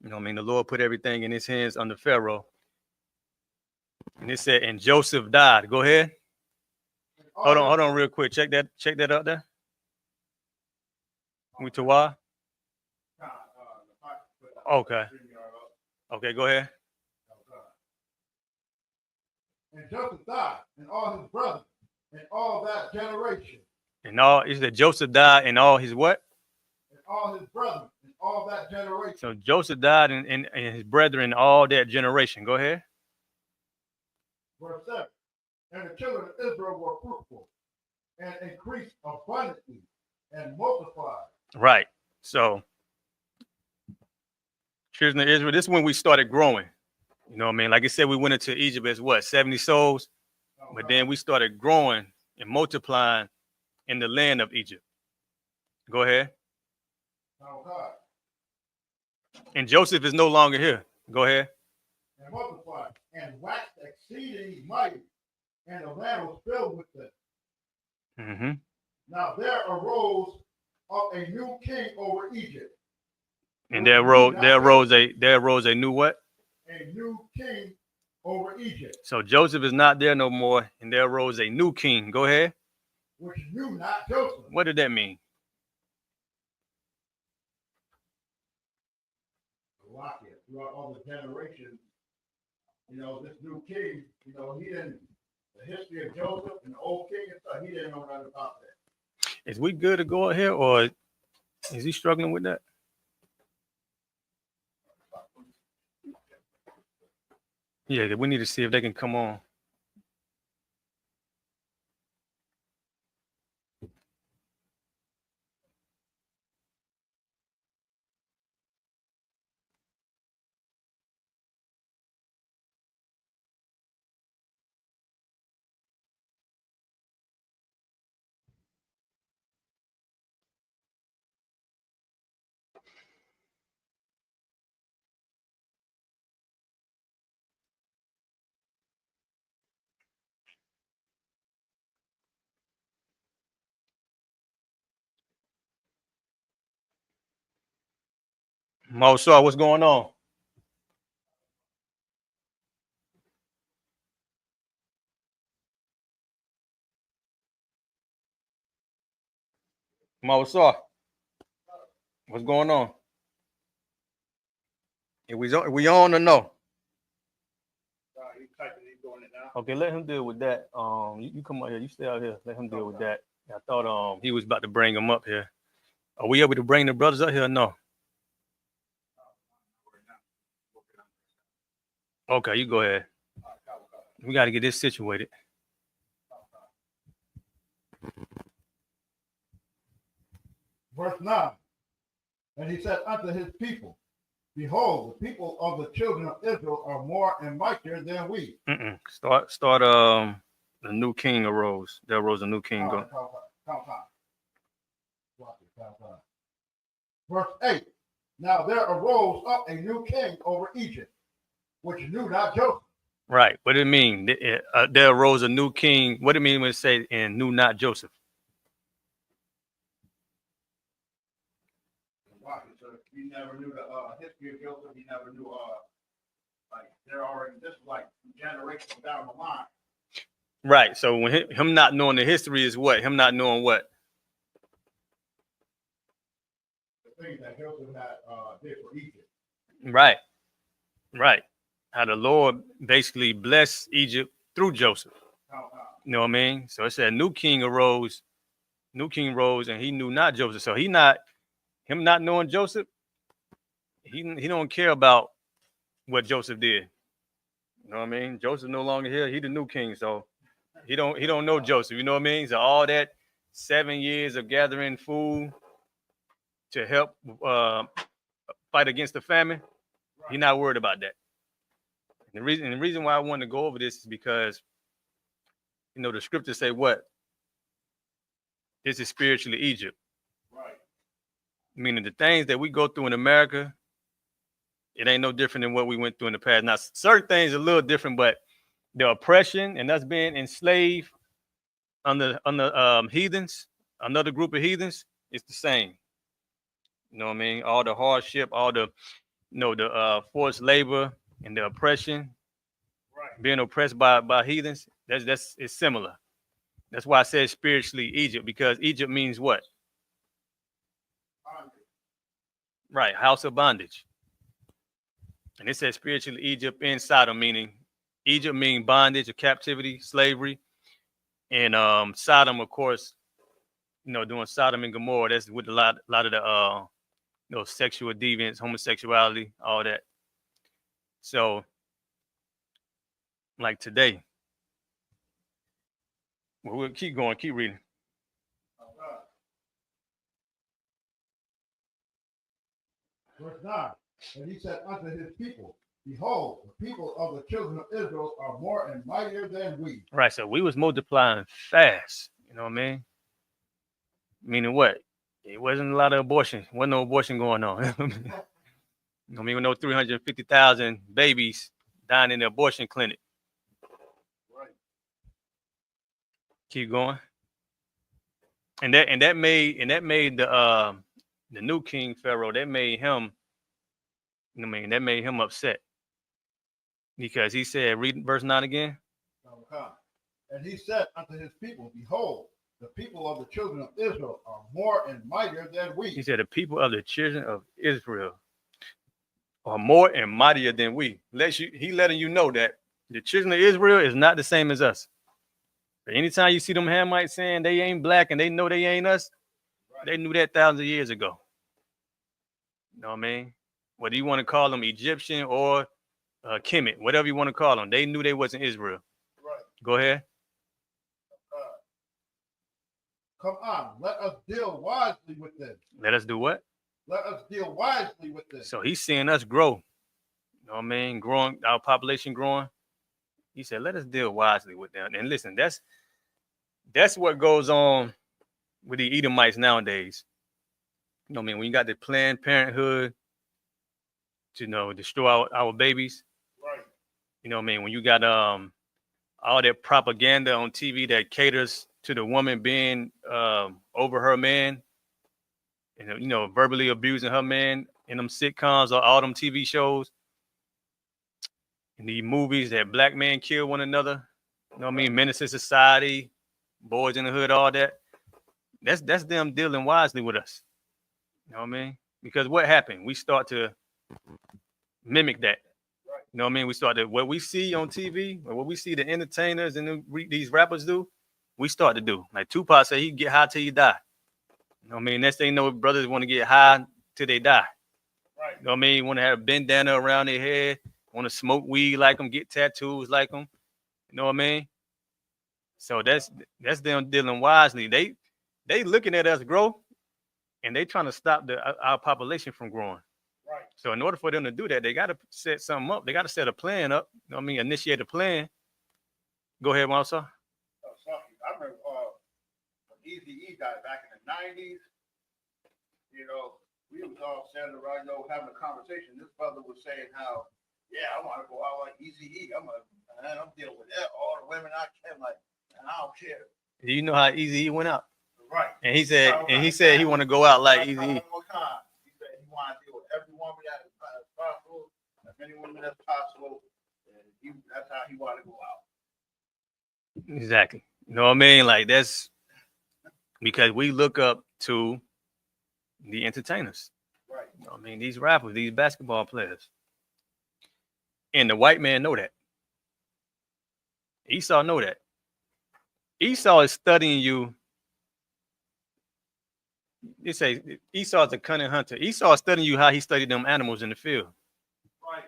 You know what I mean? The Lord put everything in his hands under Pharaoh. And it said, and Joseph died. Go ahead. Hold on real quick. Check that out there. Mutawa. Okay. Okay, go ahead. And Joseph died, and all his brothers, and all that generation. And all, is that Joseph died and all his what? And all his brothers, and all that generation. So Joseph died and his brethren, all that generation. Go ahead. Verse 7. And the children of Israel were fruitful, and increased abundantly, and multiplied. Right. So, children of Israel, this is when we started growing. You know what I mean? Like I said, we went into Egypt as what? 70 souls? But then we started growing and multiplying in the land of Egypt. Go ahead. And Joseph is no longer here. Go ahead. And multiplied, and waxed exceeding mighty, and the land was filled with them. Mm-hmm. Now there arose up a new king over Egypt. And there arose a new what? A new king over Egypt. So Joseph is not there no more, and there arose a new king. Go ahead. Which knew not Joseph. What did that mean? Throughout all the generations, you know, this new king, you know, he didn't, the history of Joseph and the old king and stuff, he didn't know nothing about that. Is we good to go ahead, or is he struggling with that? Yeah, we need to see if they can come on. Mosar, what's going on? Mosar, what's going on? We on or no? Okay, let him deal with that. You come out here. You stay out here. Let him deal with that. I thought he was about to bring him up here. Are we able to bring the brothers up here or no? Okay, you go ahead. We got to get this situated. Verse 9. And he said unto his people, behold, the people of the children of Israel are more and mightier than we. Start. The new king arose. There arose a new king. Count time. Verse 8. Now there arose up a new king over Egypt, which knew not Joseph. Right. What did it mean? There arose a new king. What did it mean when it say and knew not Joseph? He never knew the history of Joseph. He never knew like they're already just like generations down the line. Right. So when him not knowing the history is what? Him not knowing what? The things that Joseph had did for Egypt. Right. Right. How the Lord basically blessed Egypt through Joseph. You know what I mean? So it said new king rose, and he knew not Joseph. So him not knowing Joseph, he don't care about what Joseph did. You know what I mean? Joseph no longer here. He the new king, so he don't know Joseph. You know what I mean? So all that 7 years of gathering food to help fight against the famine, he's not worried about that. And the reason why I wanted to go over this is because, you know, the scriptures say what? This is spiritually Egypt. Right. Meaning the things that we go through in America, it ain't no different than what we went through in the past. Now, certain things are a little different, but the oppression and us being enslaved heathens, another group of heathens, it's the same. You know what I mean? All the hardship, all the the forced labor and the oppression, being oppressed by heathens, that's it's similar. That's why I said spiritually Egypt, because Egypt means what? Right, house of bondage. And it says spiritually Egypt in Sodom, meaning Egypt means bondage or captivity, slavery. And Sodom, of course, doing Sodom and Gomorrah, that's with a lot of the sexual deviance, homosexuality, all that. So, like today, we'll keep going, keep reading. Verse 9. And he said unto his people, behold, the people of the children of Israel are more and mightier than we. Right, so we was multiplying fast, you know what I mean? Meaning what? It wasn't a lot of abortion. Wasn't no abortion going on. I mean, we know 350,000 babies dying in the abortion clinic. Right. Keep going. And that made the new king Pharaoh, that made him, that made him upset. Because he said, read verse 9 again. And he said unto his people, behold, the people of the children of Israel are more and mightier than we. He said, the people of the children of Israel are more and mightier than we. He letting you know that the children of Israel is not the same as us. But anytime you see them Hamites saying they ain't black and they know they ain't us, they knew that thousands of years ago. You know what I mean? Whether you want to call them Egyptian or Kemet, whatever you want to call them, they knew they wasn't Israel. Right. Go ahead. Come on, let us deal wisely with them. Let us do what? Let us deal wisely with them. So he's seeing us grow. You know what I mean? Growing, our population growing. He said, let us deal wisely with them. And listen, that's what goes on with the Edomites nowadays. You know what I mean? When you got the Planned Parenthood to destroy our babies. Right. You know what I mean? When you got all that propaganda on TV that caters to the woman being over her man, and verbally abusing her man in them sitcoms or all them TV shows, in the movies that black men kill one another, you know what I mean? Menace to Society, Boys in the Hood, all that. That's them dealing wisely with us. You know what I mean? Because what happened? We start to mimic that. You know what I mean? We start to, what we see on TV, or what we see the entertainers and these rappers do, we start to do. Like Tupac said, he get high till you die. You know what I mean? Next thing you know, brothers want to get high till they die. Right. You know what I mean? Want to have a bandana around their head, want to smoke weed like them, get tattoos like them. You know what I mean? So that's them dealing wisely. They looking at us grow, and they trying to stop our population from growing. Right. So in order for them to do that, they got to set something up. They got to set a plan up. You know what I mean? Initiate a plan. Go ahead, Marcel. I remember when Eazy-E died back in the 90s. We was all standing around, having a conversation. This brother was saying how, yeah, I want to go out like Eazy-E. I'm dealing with that. All the women I can, like, and I don't care. Do you know how Eazy-E went out? Right. And he said he want to go out like Eazy-E. He said he want to deal with every woman that is possible, as many women as possible. And that's how he wanted to go out. Exactly. You know what I mean? Like, that's because we look up to the entertainers. Right. You know what I mean? These rappers, these basketball players. And the white man know that. Esau know that. Esau is studying you. They say Esau is a cunning hunter. Esau is studying you how he studied them animals in the field. Right.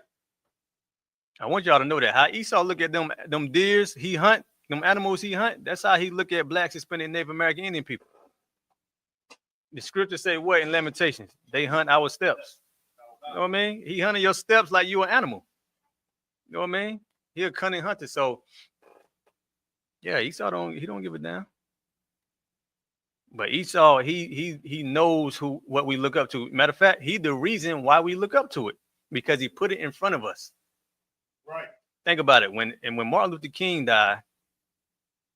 I want y'all to know that. How Esau look at them deers he hunt, them animals he hunt, that's how he look at blacks, Hispanic, Native American Indian people. The scriptures say what in Lamentations? They hunt our steps. You know what I mean? He hunting your steps like you an animal. You know what I mean? He a cunning hunter. So yeah, Esau don't give a damn. But Esau, he knows what we look up to. Matter of fact, he the reason why we look up to it, because he put it in front of us. Right. Think about it. When Martin Luther King died,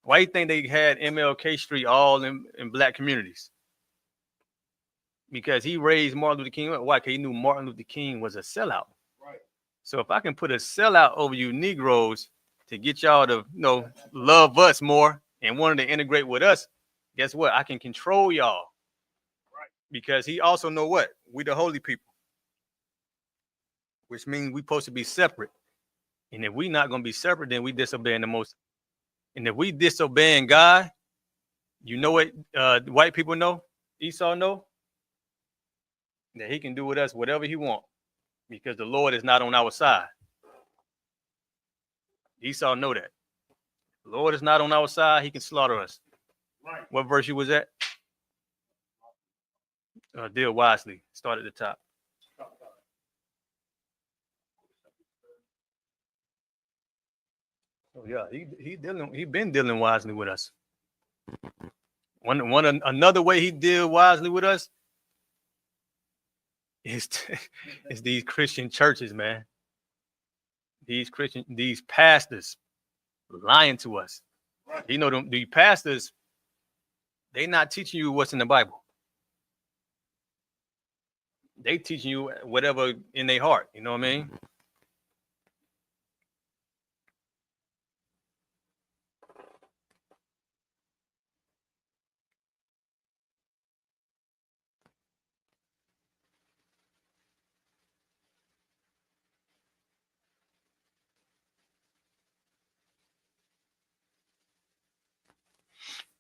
Why do you think they had MLK Street all in black communities? Because he raised Martin Luther King. Why? Because he knew Martin Luther King was a sellout. Right. So if I can put a sellout over you Negroes to get y'all to, love us more and wanted to integrate with us, guess what? I can control y'all. Right. Because he also know what? We the holy people. Which means we supposed to be separate. And if we not going to be separate, then we disobeying the most. And if we disobeying God, you know what white people know? Esau know? That he can do with us whatever he wants. Because the Lord is not on our side. Esau know that. The Lord is not on our side. He can slaughter us. Right. What verse you was at? Deal wisely. Start at the top. Oh yeah, he been dealing wisely with us. Another way he deal wisely with us is these Christian churches, man. These pastors lying to us. Right. You know, the pastors, they not teaching you what's in the Bible. They teaching you whatever in their heart. You know what I mean?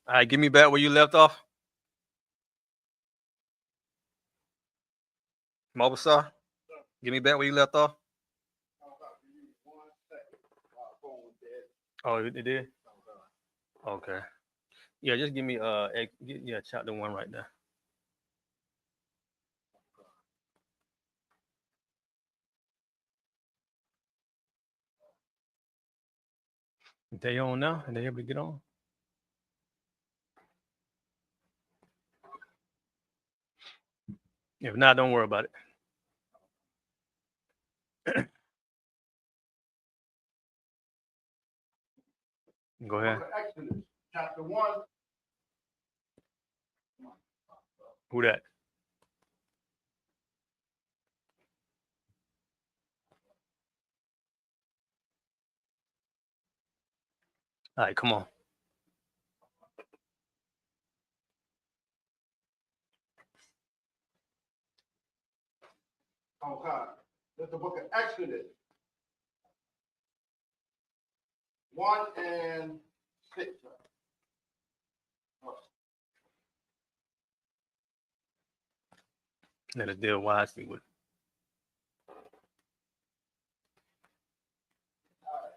All right, give me back where you left off. Mobasar, give me back where you left off. Oh, it did? Okay. Yeah, just give me chapter 1 right there. They on now? Are they able to get on? If not, don't worry about it. Go ahead. Exodus, chapter 1. Who that? All right, come on. Okay. That's the book of Exodus. 1 and 6. Let us deal wisely with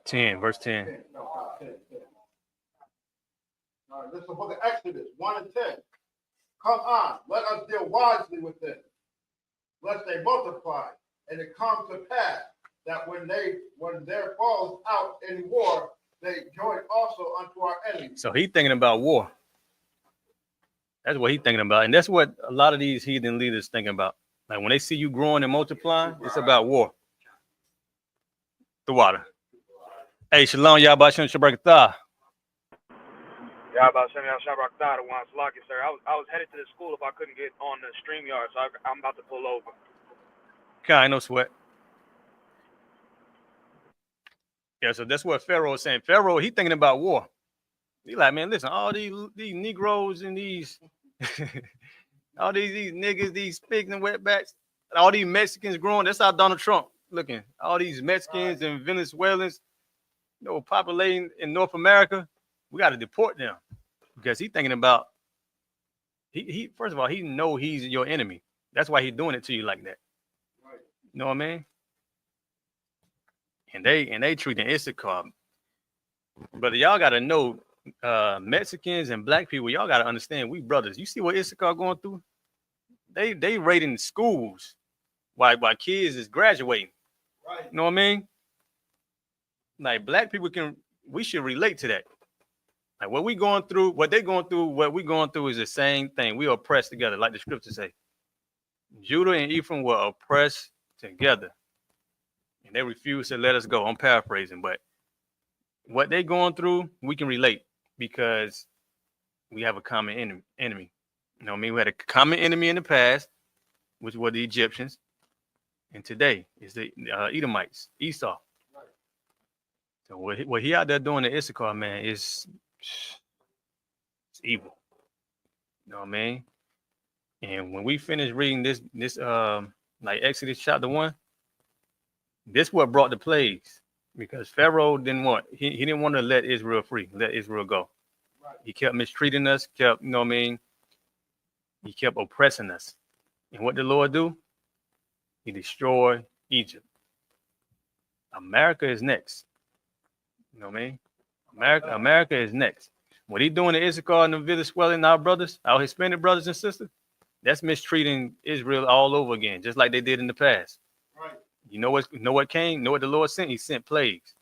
10, verse 10. 10. All right, this is the book of Exodus, 1 and 10. Come on, let us deal wisely with them, lest they multiply, and it come to pass that when there falls out any war, they join also unto our enemies. So he thinking about war. That's what he's thinking about. And that's what a lot of these heathen leaders thinking about. Like when they see you growing and multiplying, it's about war. The water. Hey, Shalom, Yabashim Shabrakatah. Yabashim Shabrakatah, the one Salaki, sir. I was headed to the school if I couldn't get on the StreamYard, so I'm about to pull over. Okay, no sweat. Yeah, so that's what Pharaoh is saying. Pharaoh, he thinking about war. He like, man, listen, all these Negroes and these all these niggas, these pigs and wetbacks, all these Mexicans growing. That's how Donald Trump looking. All these Mexicans and Venezuelans, populating in North America. We got to deport them because he's thinking about. He first of all, he know he's your enemy. That's why he's doing it to you like that. You know what I mean? And they treating Issachar. But y'all got to know. Mexicans and black people, y'all gotta understand, we brothers. You see what Issachar going through? They raiding schools while kids is graduating. Right. You know what I mean? Like black people we should relate to that. Like what we going through, what they going through, what we going through is the same thing. We are oppressed together, like the scriptures say. Judah and Ephraim were oppressed together, and they refused to let us go. I'm paraphrasing, but what they going through, we can relate. because we have a common enemy. You know what I mean? We had a common enemy in the past, which were the Egyptians, and today is the Edomites, Esau. So what he out there doing to Issachar, man, is it's evil. You know what I mean? And when we finish reading this like Exodus chapter 1, this what brought the plagues, because Pharaoh he didn't want to let Israel free, let Israel go. He kept mistreating us, you know what I mean? He kept oppressing us. And what did the Lord do? He destroyed Egypt. America is next. You know what I mean? America is next. What he doing to Issachar and the Venezuelan, our brothers, our Hispanic brothers and sisters, that's mistreating Israel all over again, just like they did in the past. Right. You know what came? Know what the Lord sent? He sent plagues.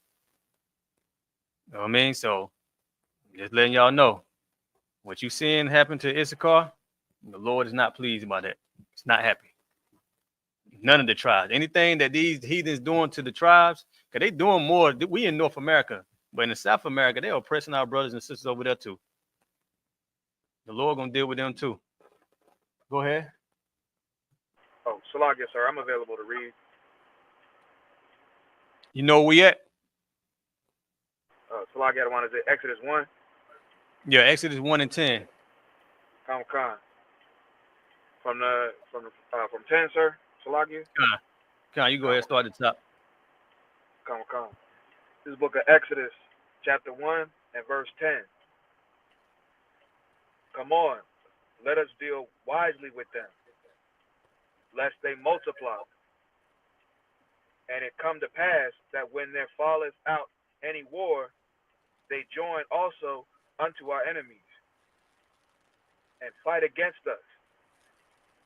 You know what I mean? So just letting y'all know, what you seeing happen to Issachar, the Lord is not pleased about that. It's not happy. None of the tribes. Anything that these heathens doing to the tribes, because they doing more. We in North America, but in South America, they're oppressing our brothers and sisters over there too. The Lord gonna deal with them too. Go ahead. Oh, Salakia, sir. I'm available to read. You know where we at? Salakia, I want to say Exodus 1. Yeah, Exodus 1 and 10. Come. From 10, sir. Salakia. Come, you go ahead. Start at the top. Come. This is book of Exodus, chapter 1 and verse 10. Come on, let us deal wisely with them, lest they multiply. And it come to pass that when there falleth out any war, they join also unto our enemies, and fight against us,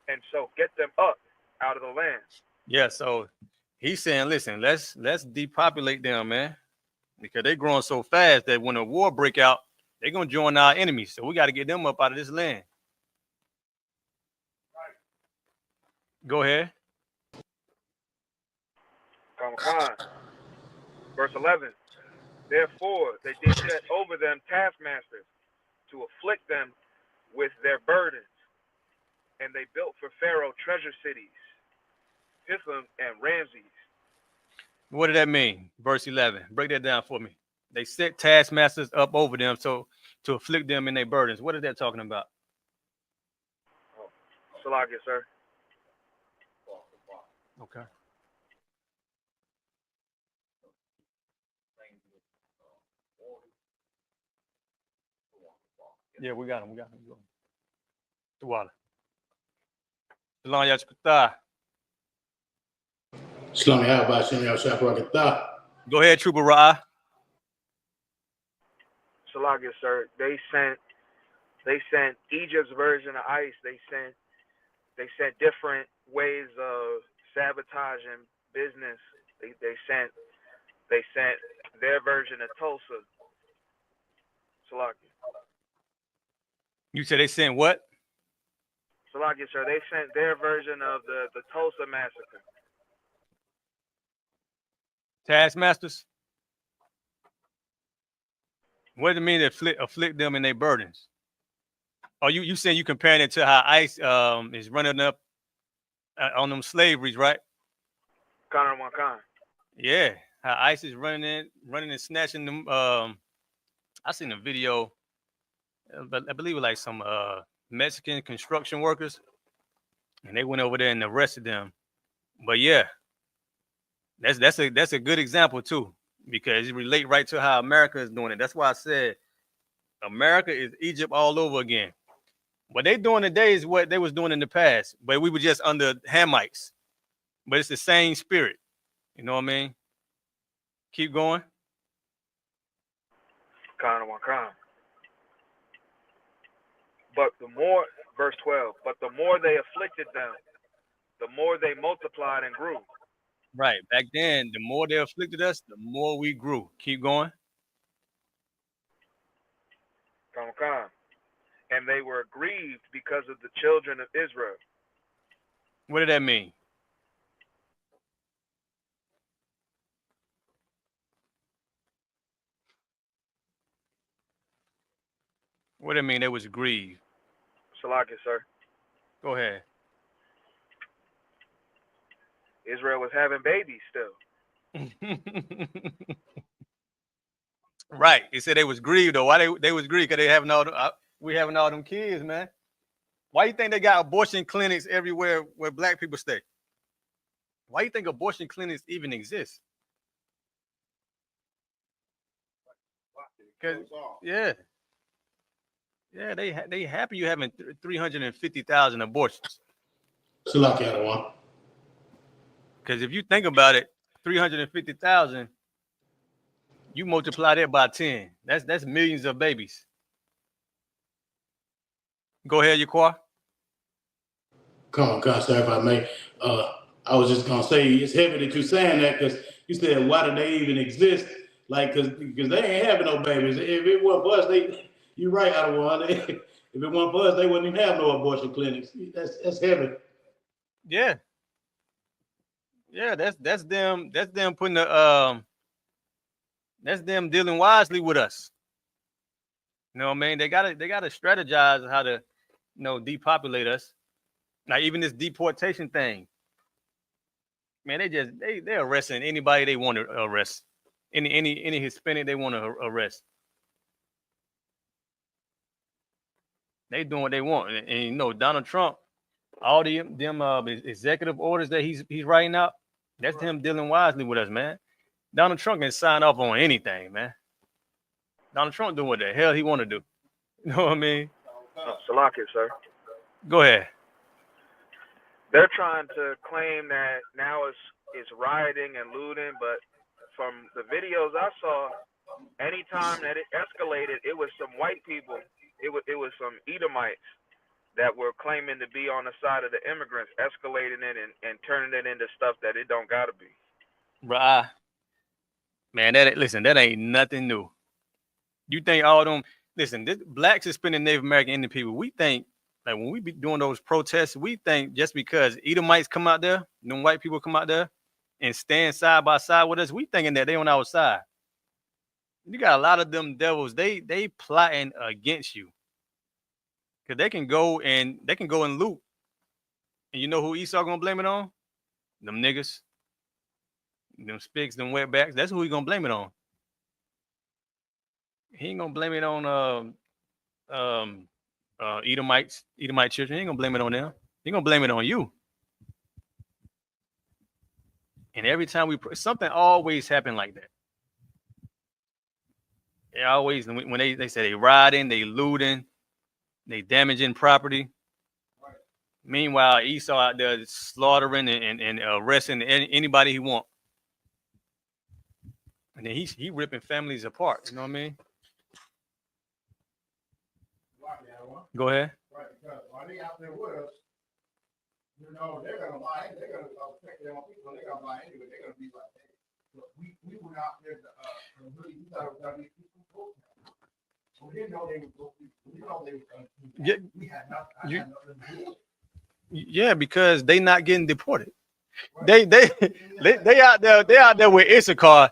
and so get them up out of the land. Yeah, so he's saying, listen, let's depopulate them, man, because they're growing so fast that when a war break out, they're gonna join our enemies. So we got to get them up out of this land. Go ahead. Come. Verse 11. Therefore they did set over them taskmasters to afflict them with their burdens, and they built for Pharaoh treasure cities, Pithom and Ramses. What did that mean? Verse 11. Break that down for me. They set taskmasters up over them so to afflict them in their burdens. What is that talking about? Salakia, sir. Okay. Yeah, we got him. The water. Go ahead, Trooper Ra. Salakia, sir. They sent Egypt's version of ICE. They sent different ways of sabotaging business. They sent their version of Tulsa. Salakia. You said they sent what? Salakia, sir. They sent their version of the Tulsa massacre. Taskmasters? What does it mean to afflict them in their burdens? Oh, you saying you comparing it to how ICE is running up on them slaveries, right? Connor Wakan. Yeah, how ICE is running and snatching them. I seen a video, but I believe it was like some Mexican construction workers, and they went over there and arrested them. But yeah, that's a good example too, because it relate right to how America is doing it. That's why I said America is Egypt all over again. What they doing today is what they was doing in the past, but we were just under Hamites. But it's the same spirit. You know what I mean? Keep going. Connor Wakan. But the more, verse 12, but the more they afflicted them, the more they multiplied and grew. Right. Back then, the more they afflicted us, the more we grew. Keep going. Come. And they were grieved because of the children of Israel. What did that mean? What do you mean they was grieved? Salakia, sir. Go ahead. Israel was having babies still. Right. He said they was grieved though. Why they was grieved? Because they having all we having all them kids, man. Why you think they got abortion clinics everywhere where black people stay? Why you think abortion clinics even exist? Cause yeah, they happy you having 350,000 abortions. Salakia, one. Because if you think about it, 350,000, you multiply that by 10. That's millions of babies. Go ahead, Yaquar. Come on, sir, if I may. I was just gonna say it's heavy that you're saying that because you said why do they even exist? Like, cause they ain't having no babies. If it wasn't for us, you're right, out of one. If it wasn't for us, they wouldn't even have no abortion clinics. That's heavy. Yeah. Yeah, that's them putting the that's them dealing wisely with us. You know what I mean? They gotta strategize how to, depopulate us. Like even this deportation thing. Man, they arresting anybody they want to arrest. Any Hispanic they want to arrest. They doing what they want. And Donald Trump, all them executive orders that he's writing out, that's him dealing wisely with us, man. Donald Trump can sign off on anything, man. Donald Trump doing what the hell he want to do. You know what I mean? Salakia, sir. Go ahead. They're trying to claim that now it's rioting and looting, but from the videos I saw, anytime that it escalated, it was some white people. It was some Edomites that were claiming to be on the side of the immigrants, escalating it and turning it into stuff that it don't gotta be. Right. Man, that ain't nothing new. You think all them blacks is spending Native American Indian people. We think like when we be doing those protests, we think just because Edomites come out there, them white people come out there and stand side by side with us, we thinking that they on our side. You got a lot of them devils. They plotting against you. Cause they can go and loot. And you know who Esau gonna blame it on? Them niggas. Them spigs, them wetbacks. That's who he gonna blame it on. He ain't gonna blame it on Edomite children. He ain't gonna blame it on them. He gonna blame it on you. And every time something always happen like that. They always, when they say they riding, they looting, they damaging property. Right. Meanwhile, Esau out there slaughtering and arresting anybody he want. And then he ripping families apart. You know what I mean? Go ahead. Right, because while they out there with us, they're gonna buy it. They're gonna affect their own people. They're gonna buy anyway. They're gonna be like, hey, look, we went out there we thought it was gonna be people. We didn't know they were. We know they were gonna do that. We had nothing to do. Yeah, because they not getting deported. Right. They out there with Issachar.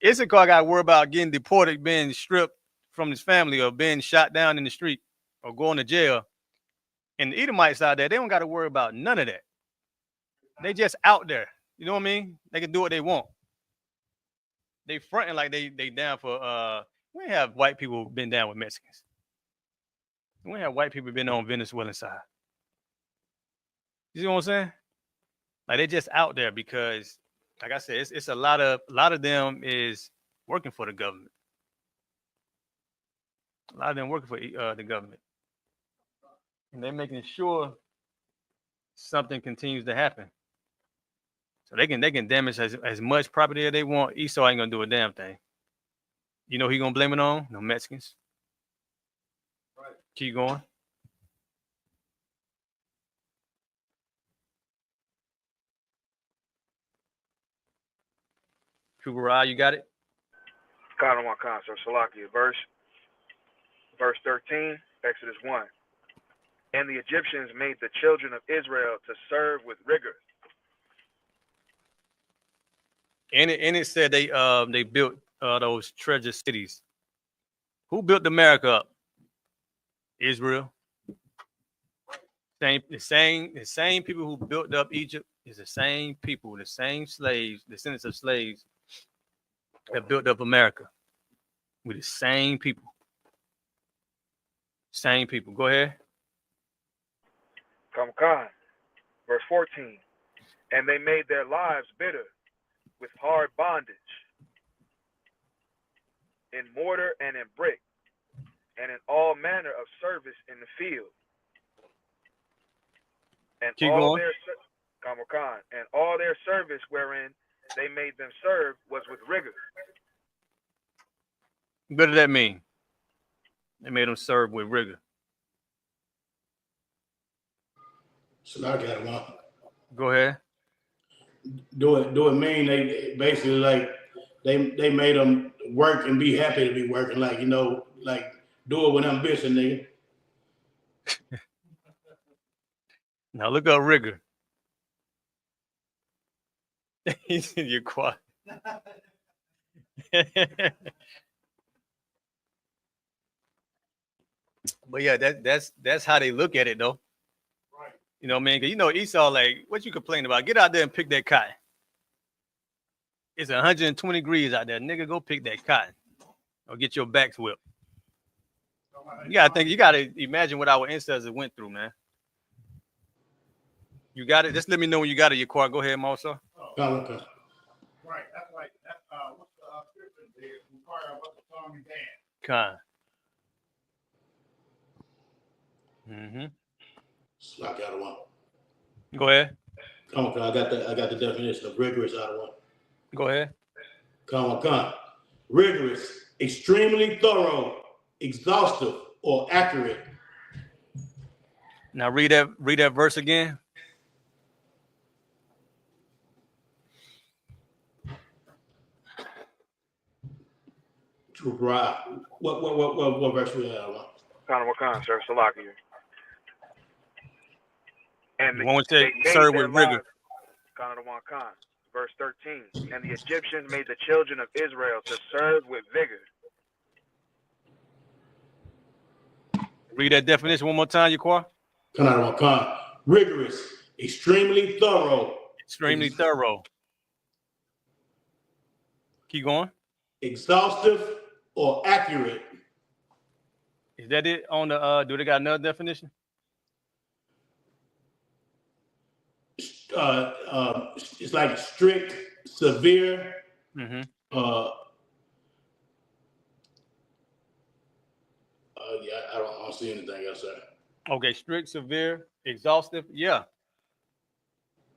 Issachar got to worry about getting deported, being stripped from his family, or being shot down in the street, or going to jail. And the Edomites out there, they don't got to worry about none of that. They just out there. You know what I mean? They can do what they want. They fronting like they down for we ain't have white people been down with Mexicans. We ain't have white people been on Venezuelan side. You see what I'm saying? Like they just out there because, like I said, it's a lot of them is working for the government. A lot of them working for the government. And they're making sure something continues to happen. So they can damage as much property as they want. Esau ain't gonna do a damn thing. You know who he gonna blame it on? No Mexicans. Right. Keep going. Kubarai, you got it? Khan one sir. Salakia. Verse 13, Exodus 1. And the Egyptians made the children of Israel to serve with rigor. And it said they built those treasure cities. Who built America up? Israel. The same people who built up Egypt is the same people, the same slaves, descendants of slaves that built up America. With the same people. Same people. Go ahead. Come on. Verse 14. And they made their lives bitter with hard bondage, in mortar and in brick, and in all manner of service in the field. And Keep all going. and all their service wherein they made them serve was with rigor. What does that mean? They made them serve with rigor. So I got one. Go ahead. Do it mean they basically like they made them work and be happy to be working, like, you know, like do it with ambition, nigga. Now look up rigor. You're quiet. But yeah, that's how they look at it though. Right. You know what I mean? Cause you know Esau, like, what you complain about? Get out there and pick that cotton. It's 120 degrees out there. Nigga, go pick that cotton. Or get your backs whipped. You gotta imagine what our ancestors went through, man. You got it. Just let me know when you got it, your car. Go ahead, Marcel. Okay. Right, that's like what's the scripture there? Require what the song and dance. Con. Mm-hmm. So I got one. Go ahead. Come on, I got the definition of rigorous out of one. Go ahead. Come on. Rigorous, extremely thorough, exhaustive, or accurate. Now read that verse again. Right. What verse we have? Wakan, sir, Salakia. And one would say serve with rigor. Wakan, verse 13. And the Egyptians made the children of Israel to serve with vigor. Read that definition one more time, Yaquar. Wakan. Rigorous, extremely thorough. Extremely thorough. Keep going. Exhaustive or accurate. Is that it on the do they got another definition? It's like strict, severe. Mm-hmm. Yeah, I don't see anything else there. Okay, strict, severe, exhaustive. Yeah.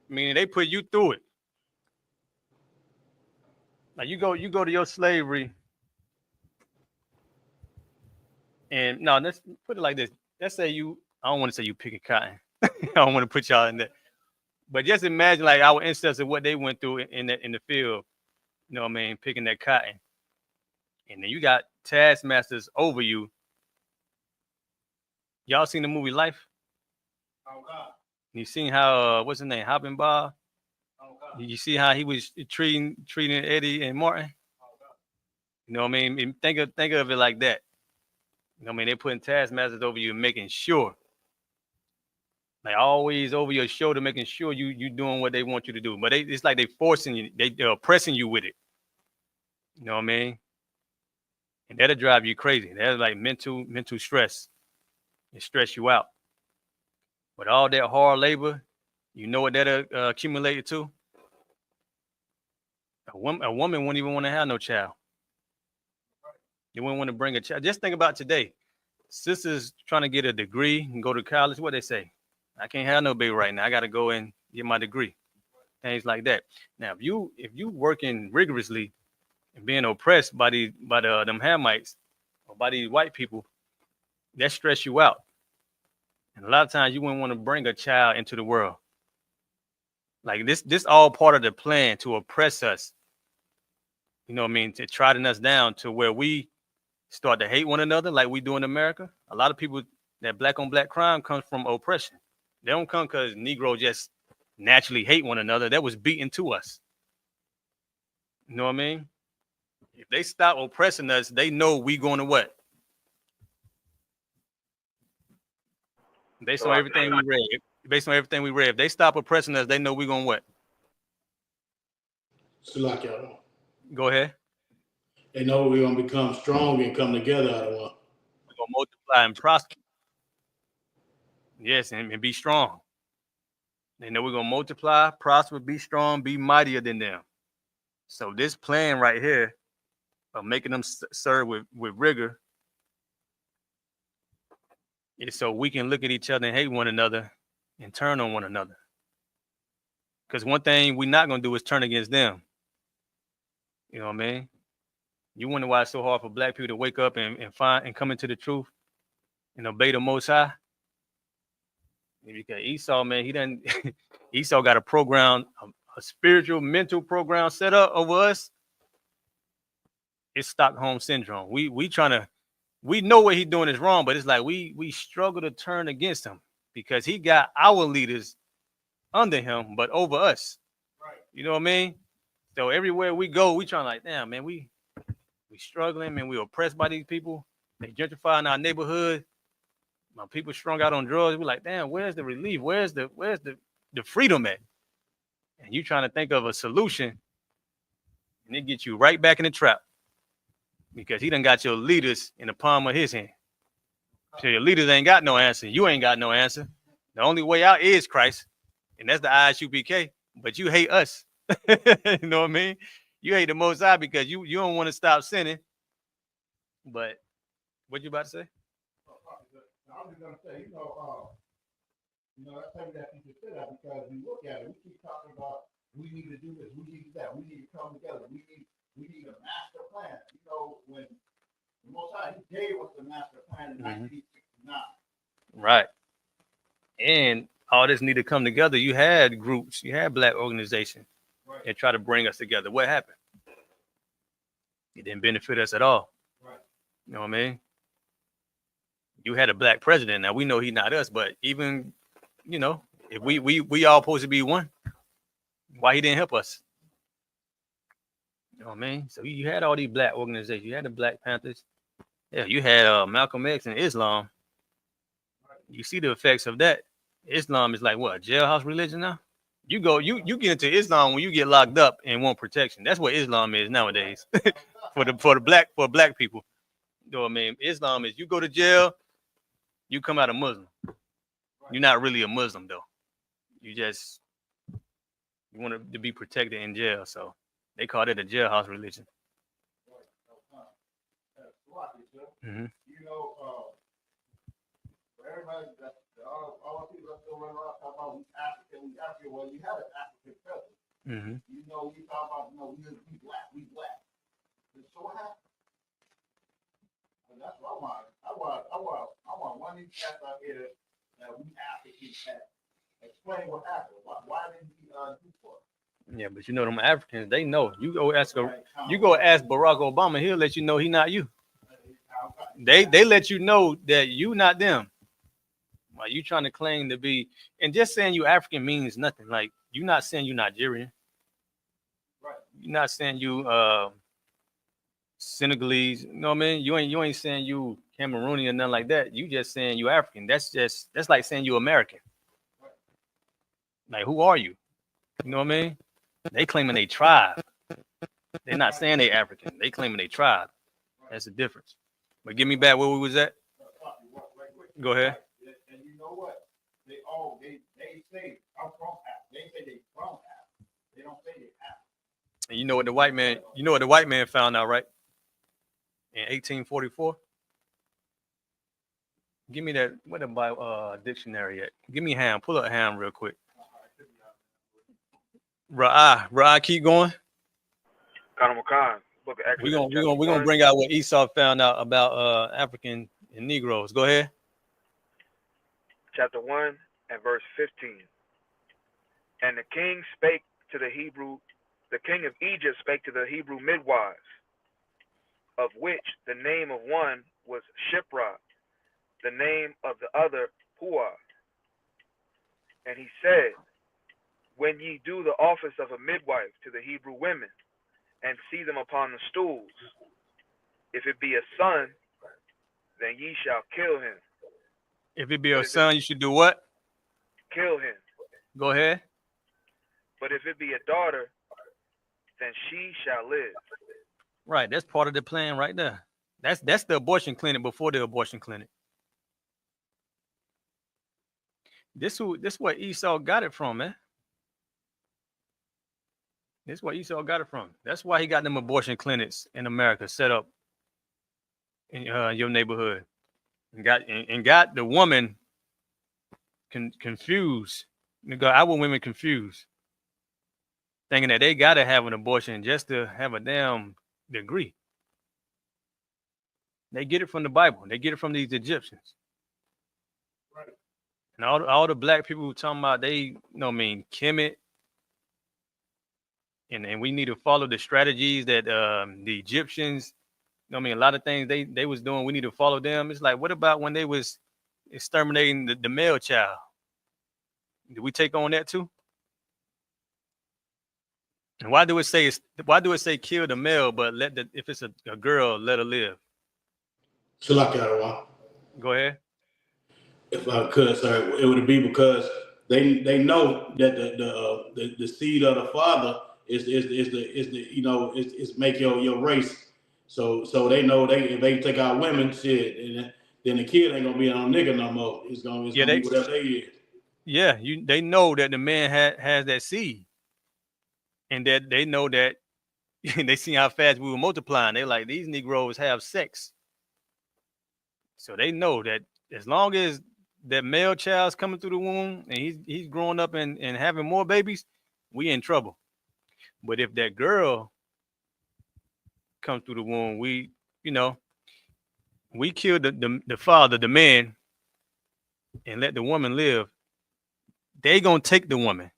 Meaning they put you through it. Now you go to your slavery. And no, let's put it like this. Let's say I don't want to say you picking cotton. I don't want to put y'all in that. But just imagine like our ancestors, what they went through in the field, you know what I mean, picking that cotton. And then you got taskmasters over you. Y'all seen the movie Life? Oh God. You seen how what's his name? Hopping Bob? Oh God. You see how he was treating Eddie and Martin? Oh God. You know what I mean? Think of it like that. You know what I mean? They're putting taskmasters over you and making sure. Like always over your shoulder, making sure you doing what they want you to do. But it's like they forcing you, they're oppressing you with it. You know what I mean? And that'll drive you crazy. That's like mental stress. It stress you out. But all that hard labor, you know what that'll accumulate to? A woman wouldn't even want to have no child. You wouldn't want to bring a child. Just think about today. Sisters trying to get a degree and go to college. What they say? I can't have no baby right now. I got to go and get my degree. Things like that. Now, if you working rigorously and being oppressed by them Hamites or by these white people, that stress you out. And a lot of times you wouldn't want to bring a child into the world. Like this all part of the plan to oppress us. You know what I mean? To trodden us down to where we start to hate one another like we do in America. A lot of people, that black on black crime comes from oppression. They don't come because Negro just naturally hate one another. That was beaten to us. You know what I mean? If they stop oppressing us, they know we going to what? Based on everything we read. Based on everything we read. If they stop oppressing us, they know we're gonna what? Go ahead. They know we're gonna become strong and come together out of one. We're gonna multiply and prosper. Yes, and be strong. They know we're gonna multiply, prosper, be strong, be mightier than them. So this plan right here of making them serve with rigor is so we can look at each other and hate one another and turn on one another. Because one thing we're not gonna do is turn against them. You know what I mean? You wonder why it's so hard for black people to wake up and find and come into the truth and obey the Most High. Because Esau, man, he done Esau got a program, a spiritual, mental program set up over us. It's Stockholm syndrome. We know what he's doing is wrong, but it's like we struggle to turn against him because he got our leaders under him, but over us. Right. You know what I mean? So everywhere we go, we trying like, damn, man, we struggling, man. We oppressed by these people. They gentrifying our neighborhood. My people strung out on drugs. We're like, damn, where's the relief? Where's the freedom at? And you trying to think of a solution, and it gets you right back in the trap because he done got your leaders in the palm of his hand. So your leaders ain't got no answer. You ain't got no answer. The only way out is Christ, and that's the ISUPK. But you hate us. You know what I mean? You hate the Most High because you don't want to stop sinning. But what you about to say? I was going to say, that's something that you just said that because we look at it, we keep talking about we need to do this, we need that, we need to come together, we need a master plan. When the Most High, he gave us the master plan in 1969. Right. And all this need to come together. You had groups, you had black organizations that try to bring us together. What happened? It didn't benefit us at all. Right. You know what I mean? You had a black president. Now we know he's not us, but even, if we all supposed to be one, why he didn't help us? You know what I mean? So you had all these black organizations. You had the Black Panthers. Yeah, you had Malcolm X and Islam. You see the effects of that. Islam is like what, a jailhouse religion now? You get into Islam when you get locked up and want protection. That's what Islam is nowadays. for black people. You know what I mean? Islam is you go to jail, you come out a Muslim. You're not really a Muslim though. You want to be protected in jail. So they call it a jailhouse religion. Mm-hmm. For everybody all the people that still run around talking about we African. Well, you have an African presence. Mm-hmm. You talk about we black. And so what happened? And that's what I want. I want one of these cats out here that we Africans have. Explain what happened. Why didn't we do for it? Yeah, but them Africans, they know. You go ask Barack Obama, he'll let you know he not you. They let you know that you not them. Why you trying to claim to be, and just saying you African means nothing. Like you're not saying you Nigerian. Right. You're not saying you Senegalese. You know what I mean? You ain't saying you Cameroonian or nothing like that. You just saying you African. That's like saying you American. Right. Like who are you? You know what I mean? They claiming they tribe. They're not saying they African. They claiming they tribe. That's the difference. But give me back where we was at. Go ahead. And you know what? They say I'm from Africa. They say they from Africa. They don't say they African. And you know what the white man found out, right? In 1844. Give me that. What about dictionary at? Give me Ham. Pull up Ham real quick. Ra'ah, keep going. Book of Exodus. We're gonna bring out what Esau found out about African and Negroes. Go ahead. Chapter 1 and verse 15. And the king of Egypt spake to the Hebrew midwives, of which the name of one was Shipra, the name of the other Puah. And he said, when ye do the office of a midwife to the Hebrew women, and see them upon the stools, if it be a son, then ye shall kill him. If it be your son, you should do what? Kill him. Go ahead. But if it be a daughter, then she shall live. Right, that's part of the plan right there. That's the abortion clinic before the abortion clinic. This where Esau got it from, man. This is where Esau got it from. That's why he got them abortion clinics in America set up in your neighborhood, and got the woman confused. Got our women confused, thinking that they gotta have an abortion just to have a damn degree. They get it from the Bible. They get it from these Egyptians. Right. And all the black people who talking about they, Kemet, and we need to follow the strategies that the Egyptians, a lot of things they was doing. We need to follow them. It's like, what about when they was exterminating the male child? Do we take on that too? And why do it say kill the male, but if it's a girl, let her live? Go ahead. If I could, sir, it would be because they know that the seed of the father is make your race. So they know if they take out women, shit, and then the kid ain't gonna be no nigga no more. It's gonna be whatever they is. Yeah, they know that the man has that seed, and that they know that they see how fast we were multiplying. They like, these Negroes have sex, so they know that as long as that male child's coming through the womb and he's growing up and having more babies, we in trouble. But if that girl comes through the womb, we kill the father, the man, and let the woman live. They gonna take the woman,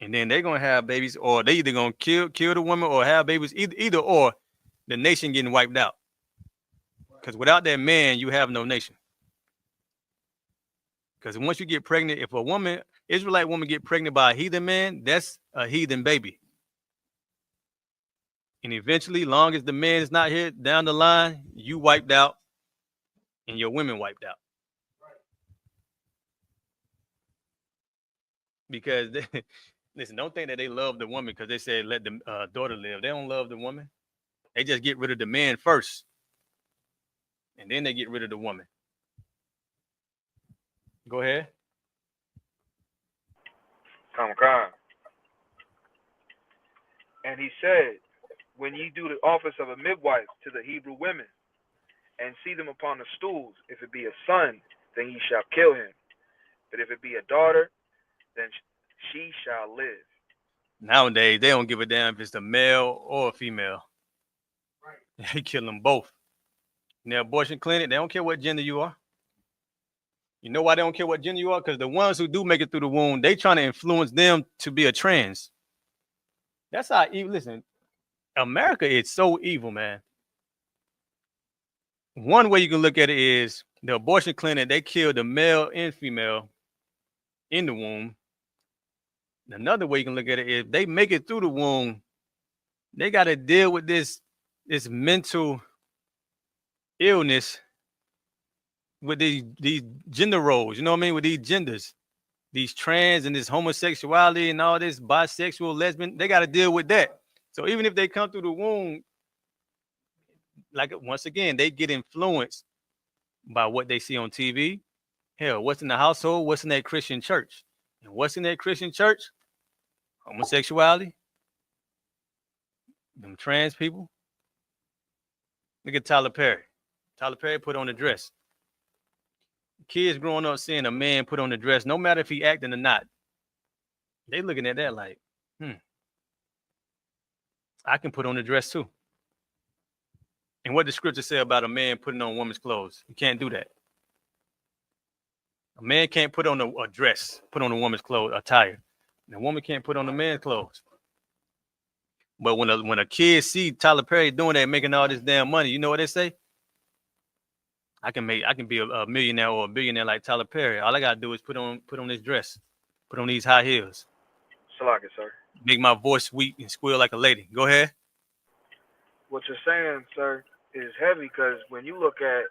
and then they gonna have babies, or they either gonna kill the woman or have babies. Either or, the nation getting wiped out. Because without that man, you have no nation. Because once you get pregnant, if a Israelite woman get pregnant by a heathen man, that's a heathen baby. And eventually, long as the man is not here, down the line, you wiped out and your women wiped out. Because listen, don't think that they love the woman because they said let the daughter live. They don't love the woman. They just get rid of the man first, and then they get rid of the woman. Go ahead. Come on. And he said, when ye do the office of a midwife to the Hebrew women, and see them upon the stools, if it be a son, then ye shall kill him. But if it be a daughter, then she shall live. Nowadays, they don't give a damn if it's a male or a female. Right. They kill them both. In the abortion clinic, they don't care what gender you are. You know why they don't care what gender you are? Because the ones who do make it through the womb, they trying to influence them to be a trans. That's how evil. Listen, America is so evil, man. One way you can look at it is the abortion clinic, they kill the male and female in the womb. Another way you can look at it is they make it through the womb, they got to deal with this mental illness with these gender roles, you know what I mean? With these genders, these trans and this homosexuality and all this bisexual, lesbian, they got to deal with that. So even if they come through the womb, like once again, they get influenced by what they see on TV. Hell, what's in the household? What's in that Christian church? And what's in that Christian church? Homosexuality. Them trans people. Look at Tyler Perry. Tyler Perry put on a dress. Kids growing up seeing a man put on a dress, no matter if he acting or not, they looking at that like, I can put on a dress too. And what the scripture say about a man putting on woman's clothes? You can't do that. A man can't put on a dress, put on a woman's clothes, attire. And a woman can't put on a man's clothes. But when a kid see Tyler Perry doing that, making all this damn money, you know what they say? I can be a millionaire or a billionaire like Tyler Perry. All I gotta do is put on this dress, put on these high heels. Salaka, sir. Make my voice sweet and squeal like a lady. Go ahead. What you're saying, sir, is heavy because when you look at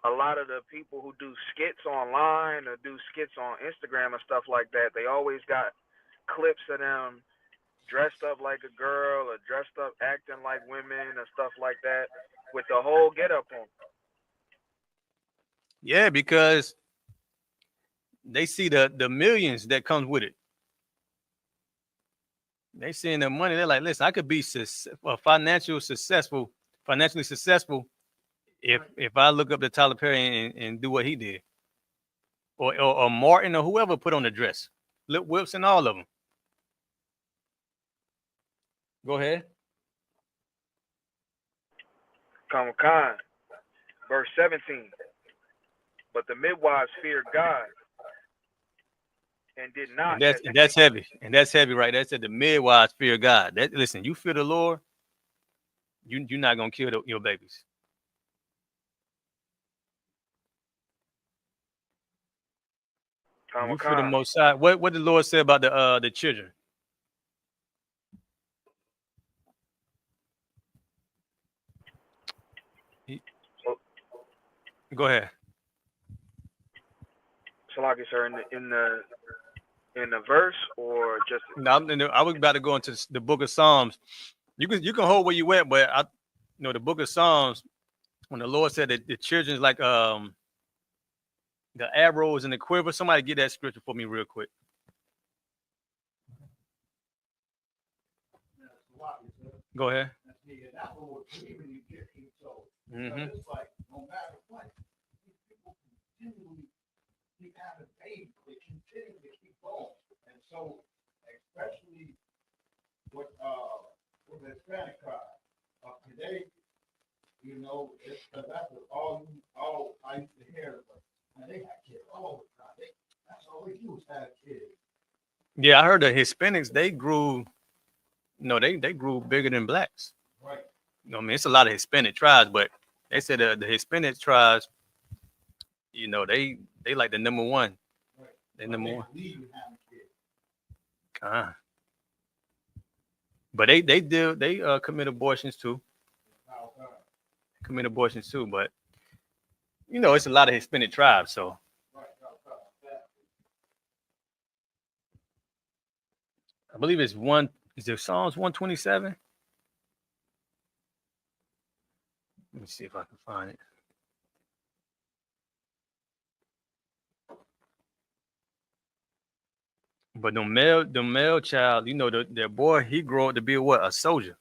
a lot of the people who do skits online or do skits on Instagram and stuff like that, they always got clips of them dressed up like a girl or dressed up acting like women and stuff like that with the whole get up on. Yeah, because they see the millions that comes with it. They seeing the money. They're like, listen, I could be financially successful if I look up to Tyler Perry and do what he did, or Martin or whoever put on the dress, Lip Whips and all of them. Go ahead. Come Khan, verse 17. But the midwives feared God and did not. And that's heavy. And that's heavy, right? That said the midwives fear God. Listen, you fear the Lord, you're not gonna kill your babies. You fear the Most High. What did the Lord say about the children? Go ahead. Salaki, sir, in the verse or just? No, I was about to go into the book of Psalms. You can hold where you at, but the book of Psalms, when the Lord said that the children's like the arrows and the quiver. Somebody get that scripture for me real quick. Go ahead. Mm-hmm. It's like no matter what, people continually keep having babies. They continue to keep going, and so especially with the Hispanic crowd of today, that's all I used to hear. And they had kids all the time. That's all they do is have kids. Yeah, I heard the Hispanics, they grew bigger than blacks. Right. I mean, it's a lot of Hispanic tribes, but they said the Hispanic tribes, they like the number one. Right. They number one. Having kids. But they commit abortions too. But it's a lot of Hispanic tribes, so. I believe it's is it Psalms 127? Let me see if I can find it. But the male child, their boy, he grew up to be a soldier.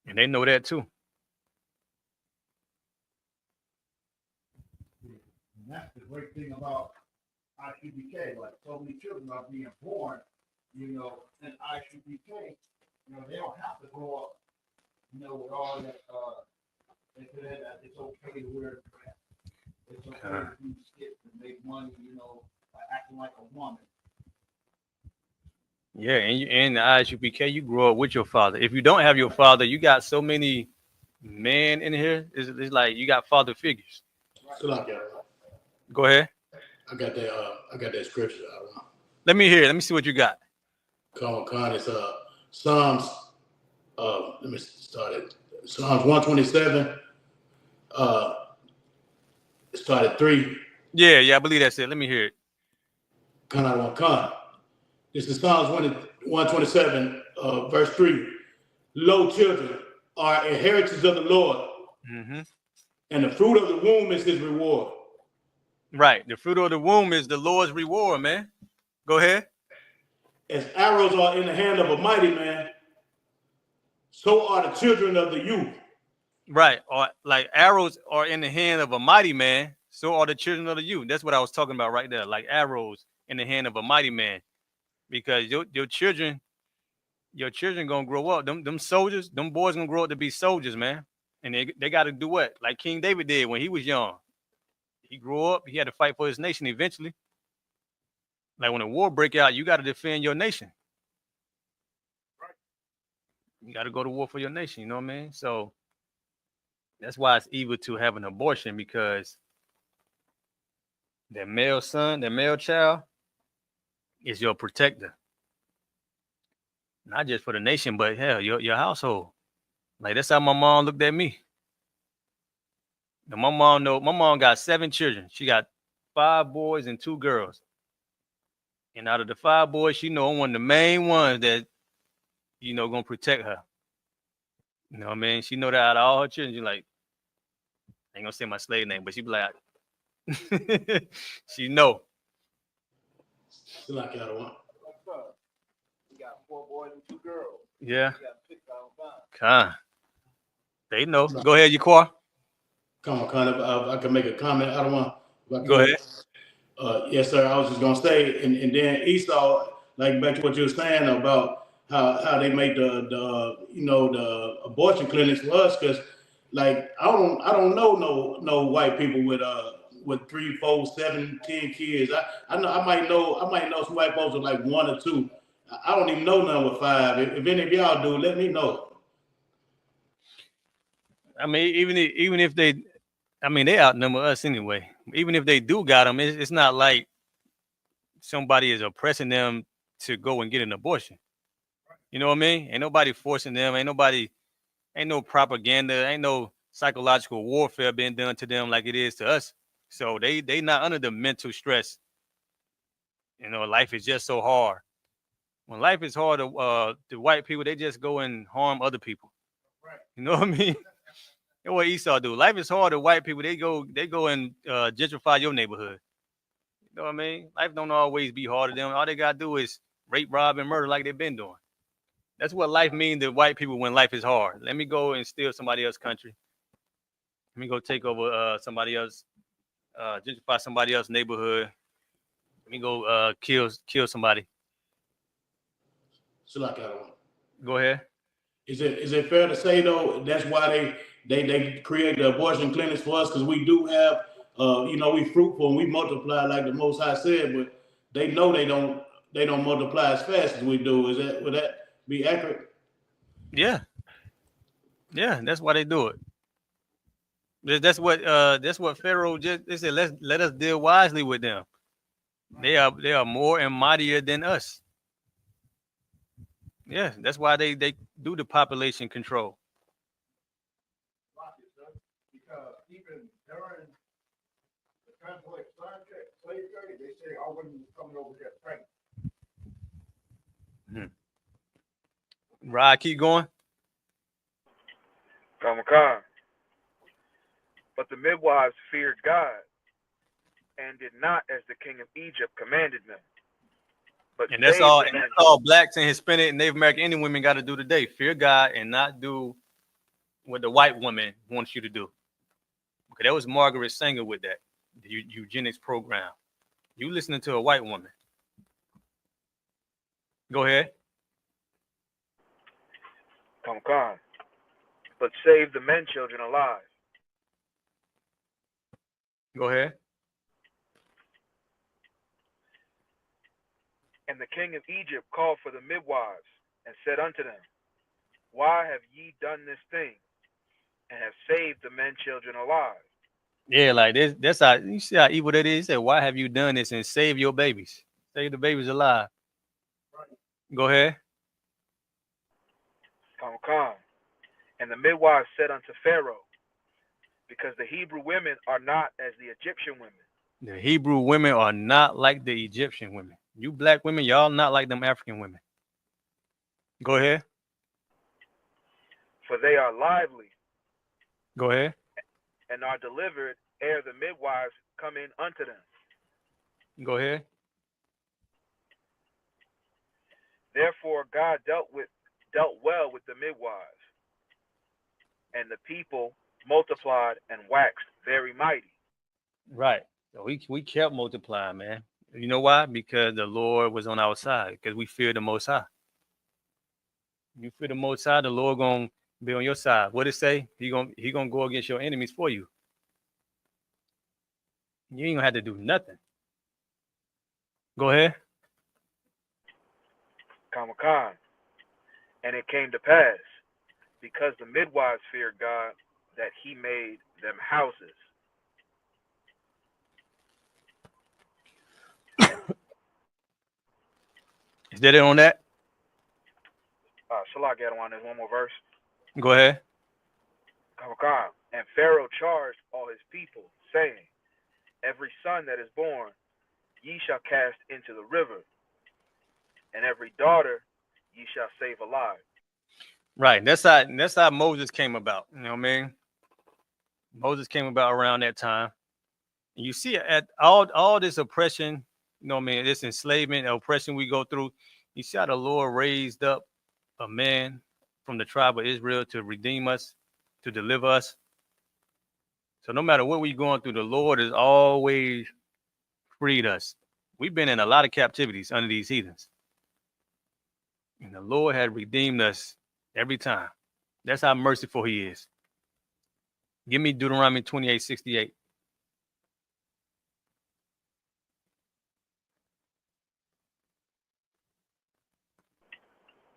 And they know that too. And that's the great thing about ICBK. Like so many children are being born, in ICBK. They don't have to grow up, with all that. They said that it's okay to wear a dress. It's okay to do skits and make money, by acting like a woman. Yeah, and in the ISUPK, you grow up with your father. If you don't have your father, you got so many men in here. It's like you got father figures. Go ahead. I got that scripture. Let me hear it. Let me see what you got. Con, it's Psalms. Let me start it. Psalms 127. It started 3. Yeah, I believe that's it. Let me hear it. Con. This is Psalms 127, verse 3. Lo, children are inheritance of the Lord, and the fruit of the womb is his reward. Right. The fruit of the womb is the Lord's reward, man. Go ahead. As arrows are in the hand of a mighty man, so are the children of the youth. Right. Or like arrows are in the hand of a mighty man, so are the children of the youth. That's what I was talking about right there. Like arrows in the hand of a mighty man. Because your children gonna grow up. Them soldiers, them boys gonna grow up to be soldiers, man. And they gotta do what? Like King David did when he was young. He grew up, he had to fight for his nation eventually. Like when a war break out, you gotta defend your nation. You gotta go to war for your nation, you know what I mean? So that's why it's evil to have an abortion, because that male child is your protector. Not just for the nation, but hell, your household. Like that's how my mom looked at me. Now, my mom got 7 children. She got 5 boys and 2 girls. And out of the 5 boys, she know I'm one of the main ones that, gonna protect her. You know what I mean? She know that out of all her children, she like, I ain't gonna say my slave name, but she be like, she know. She like y'all one. You got 4 boys and 2 girls. Yeah. You got picked out of Con. They know. Go ahead, Yaquar. Come on, Con. If I can make a comment. I don't want. Go ahead. Yes, sir. I was just gonna say, and then Esau, like back to what you were saying about how they make the abortion clinics for us, because like I don't know no white people with 3, 4, 7, 10 kids. I know I might know some white folks with like 1 or 2. I don't even know none with 5. If any of y'all do, let me know. I mean, even if they, they outnumber us anyway. Even if they do got them, it's not like somebody is oppressing them to go and get an abortion. You know what I mean? Ain't nobody forcing them. Ain't no propaganda. Ain't no psychological warfare being done to them like it is to us. So they not under the mental stress. Life is just so hard. When life is hard, the white people, they just go and harm other people. You know what I mean? That's what Esau do. Life is hard to white people. They go and gentrify your neighborhood. You know what I mean? Life don't always be hard to them. All they gotta do is rape, rob, and murder like they've been doing. That's what life means to white people when life is hard. Let me go and steal somebody else's country. Let me go take over somebody else, gentrify somebody else's neighborhood. Let me go kill somebody. So like I don't. Go ahead. Is it fair to say though that's why they create the abortion clinics for us, because we do have we fruitful and we multiply like the Most High said, but they know they don't multiply as fast as we do. Would that be accurate? Yeah, that's why they do it. That's what Pharaoh they said. Let us deal wisely with them. They are more and mightier than us. Yeah, that's why they do the population control. Because even during the conflict slave trade, they say our women was coming over here pregnant. Rod, keep going. Kamakan. But the midwives feared God and did not as the king of Egypt commanded them. But And that's all blacks and Hispanic and Native American Indian women got to do today. Fear God and not do what the white woman wants you to do. Okay, that was Margaret Sanger with that, the eugenics program. You listening to a white woman. Go ahead. Kamakan. But save the men children alive. Go ahead. And the king of Egypt called for the midwives and said unto them, why have ye done this thing and have saved the men children alive? Yeah, like this. That's how you see how evil that is. He said, why have you done this and save your babies? Save the babies alive. Go ahead. Come. And the midwives said unto Pharaoh, because the Hebrew women are not as the Egyptian women. The Hebrew women are not like the Egyptian women. You black women, y'all not like them African women. Go ahead. For they are lively. Go ahead. And are delivered ere the midwives come in unto them. Go ahead. Therefore God dealt well with the midwives, and the people multiplied and waxed very mighty. Right. So we kept multiplying, man. You know why? Because the Lord was on our side. Because we fear the Most High. You fear the Most High, the Lord gonna be on your side. What it say? He gonna go against your enemies for you. You ain't gonna have to do nothing. Go ahead. Kamakan. And it came to pass, because the midwives feared God, that he made them houses. Is that it on that? Shall I get on? There's one more verse. Go ahead. Kamakan. And Pharaoh charged all all his people, saying, every son that is born ye shall cast into the river, and every daughter ye shall save alive. Right. That's how Moses came about. You know what I mean? Moses came about around that time. And you see at all this oppression, you know what I mean, this enslavement, oppression we go through, you see how the Lord raised up a man from the tribe of Israel to redeem us, to deliver us. So no matter what we're going through, the Lord has always freed us. We've been in a lot of captivities under these heathens. And the Lord had redeemed us every time. That's how merciful he is. Give me Deuteronomy 28:68.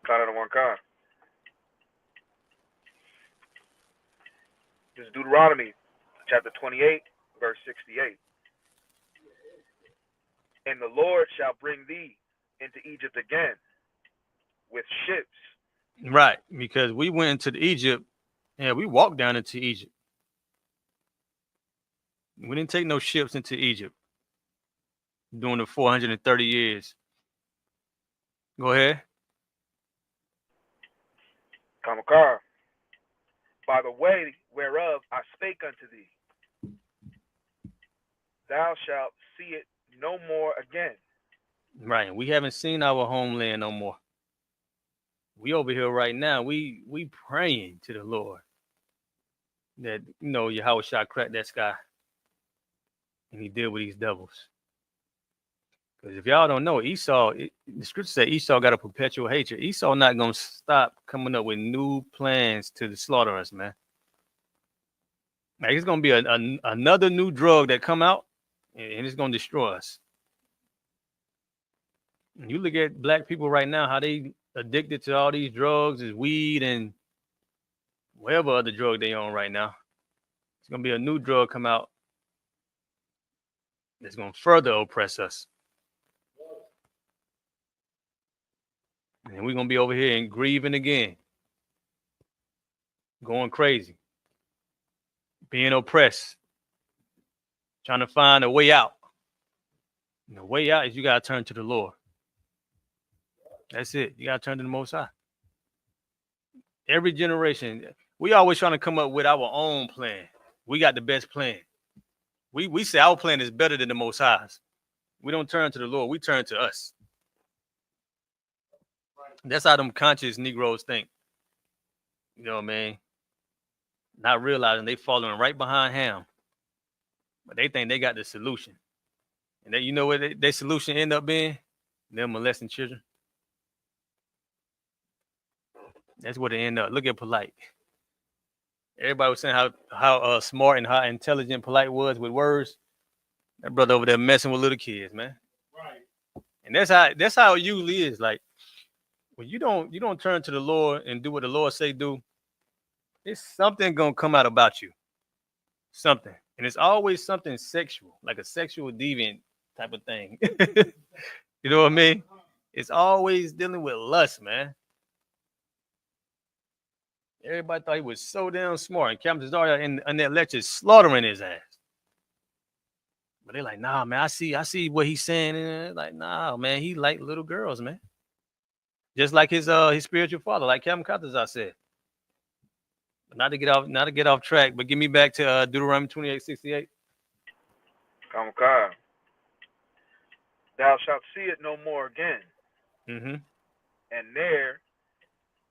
Count it on one car. This is Deuteronomy chapter 28, verse 68. And the Lord shall bring thee into Egypt again with ships. Right, because we went into Egypt, and we walked down into Egypt. We didn't take no ships into Egypt during the 430 years. Go ahead. Kamakar, by the way whereof I spake unto thee, thou shalt see it no more again. Right, we haven't seen our homeland no more. We over here right now. We praying to the Lord that Yahweh shall crack that sky, and he deal with these devils. Because if y'all don't know, Esau, the scripture said Esau got a perpetual hatred. Esau not going to stop coming up with new plans to slaughter us, man. Like it's going to be another new drug that come out, and it's going to destroy us. And you look at black people right now, how they addicted to all these drugs, is weed and whatever other drug they on right now. It's going to be a new drug come out that's going to further oppress us. And we're going to be over here and grieving again. Going crazy. Being oppressed. Trying to find a way out. And the way out is you got to turn to the Lord. That's it. You got to turn to the Most High. Every generation, we always trying to come up with our own plan. We got the best plan. We say our plan is better than the Most High's. We don't turn to the Lord. We turn to us. That's how them conscious Negroes think. You know what I mean? Not realizing they following right behind Ham. But they think they got the solution. And then you know what their solution end up being? Them molesting children. That's what they end up. Look at Polite. Everybody was saying how smart and how intelligent Polite was with words. That brother over there messing with little kids, man. Right. And that's how it usually is. Like when you don't turn to the Lord and do what the Lord say do, it's something gonna come out about you. Something. And it's always something sexual, like a sexual deviant type of thing. You know what I mean? It's always dealing with lust, man. Everybody thought he was so damn smart. And Captain Zarya in that lecture slaughtering his ass. But they're like, nah, man, I see what he's saying. And like, nah, man, he like little girls, man. Just like his spiritual father, like Captain Katazar said. But not to get off track, but give me back to Deuteronomy 28:68. Kamakar, thou shalt see it no more again. Mm-hmm. And there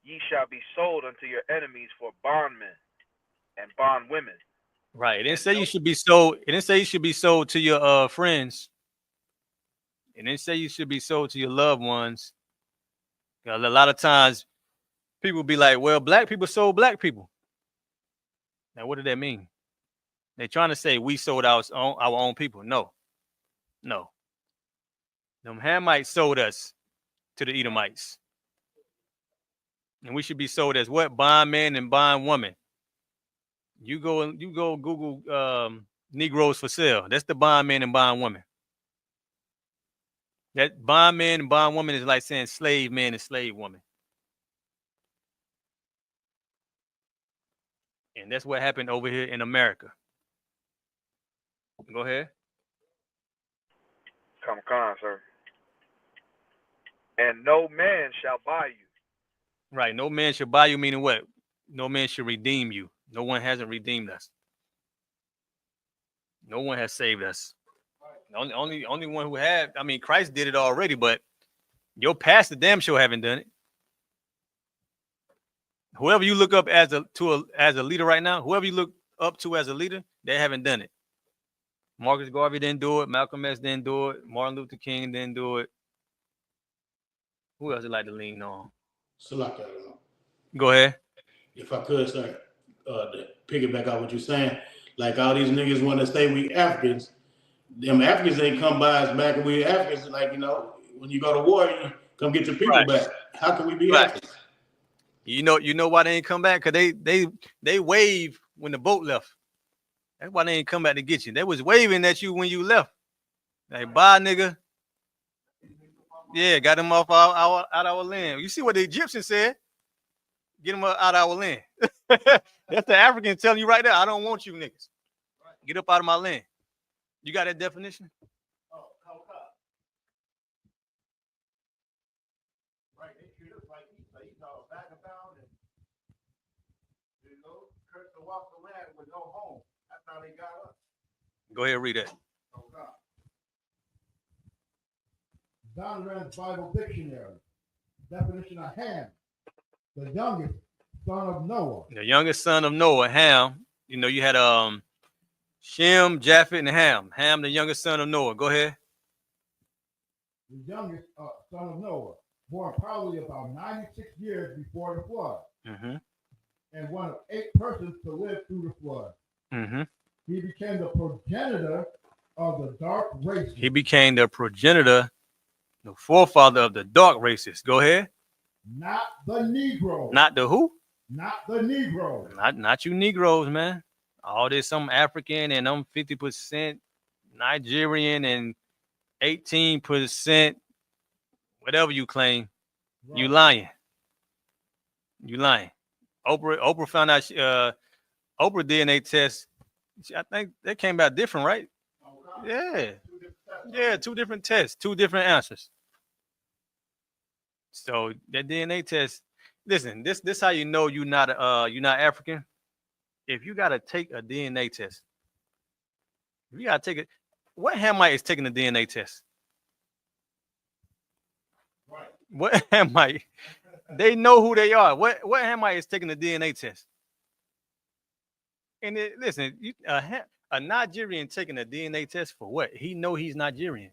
ye shall be sold unto your enemies for bondmen and bondwomen. Right. It didn't say you should be sold. It didn't say you should be sold to your friends. It didn't say you should be sold to your loved ones. A lot of times people be like, well, black people sold black people. Now, what did that mean? They're trying to say we sold our own people. No. Them Hamites sold us to the Edomites. And we should be sold as what? Bondman and bondwoman. You go Google Negroes for sale. That's the bondman and bondwoman. That bondman and bondwoman is like saying slave man and slave woman. And that's what happened over here in America. Go ahead. Come on, sir. And no man shall buy you. Right. No man should buy you, meaning what? No man should redeem you. No one hasn't redeemed us. No one has saved us. The only one who had, I mean, Christ did it already, but your pastor damn sure haven't done it. Whoever you look up as a leader right now, whoever you look up to as a leader, they haven't done it. Marcus Garvey didn't do it. Malcolm X didn't do it. Martin Luther King didn't do it. Who else would like to lean on? Go ahead. If I could, sir, to piggyback off what you're saying, like all these niggas want to say we Africans. Them Africans ain't come by us back, and we Africans, like, when you go to war, you come get your people back. How can we be Africans? You know why they ain't come back? Cause they waved when the boat left. That's why they ain't come back to get you. They was waving at you when you left. Like, bye, nigga. Yeah, got them off out our land. You see what the Egyptians said? Get them out of our land. That's the African telling you right there. I don't want you niggas. Get up out of my land. You got that definition? Right, they treat us like he's all vagabond and cursed to walk the land with no home. That's how they got us. Go ahead and read that. Donovan's Bible Dictionary. Definition of Ham, the youngest son of Noah. The youngest son of Noah, Ham. You had Shem, Japheth, and Ham. Ham, the youngest son of Noah. Go ahead. The youngest son of Noah, born probably about 96 years before the flood, and one of 8 persons to live through the flood. He became the progenitor of the dark races. He became the progenitor, the forefather of the dark races. Go ahead. Not the Negro. Not the who? Not the Negro. Not you Negroes, man. All this some African and I'm 50% Nigerian and 18% whatever you claim. Right. You lying. You lying. Oprah found out Oprah DNA test. I think that came out different, right? Yeah. Yeah, 2 different tests, 2 different answers. So that DNA test, listen, this how you know you're not African. If you gotta take a DNA test, if you gotta take it, what Hamite is taking the DNA test? Right. What Hamite? They know who they are. What Hamite is taking the DNA test? And listen, a Nigerian taking a DNA test for what? He know he's Nigerian.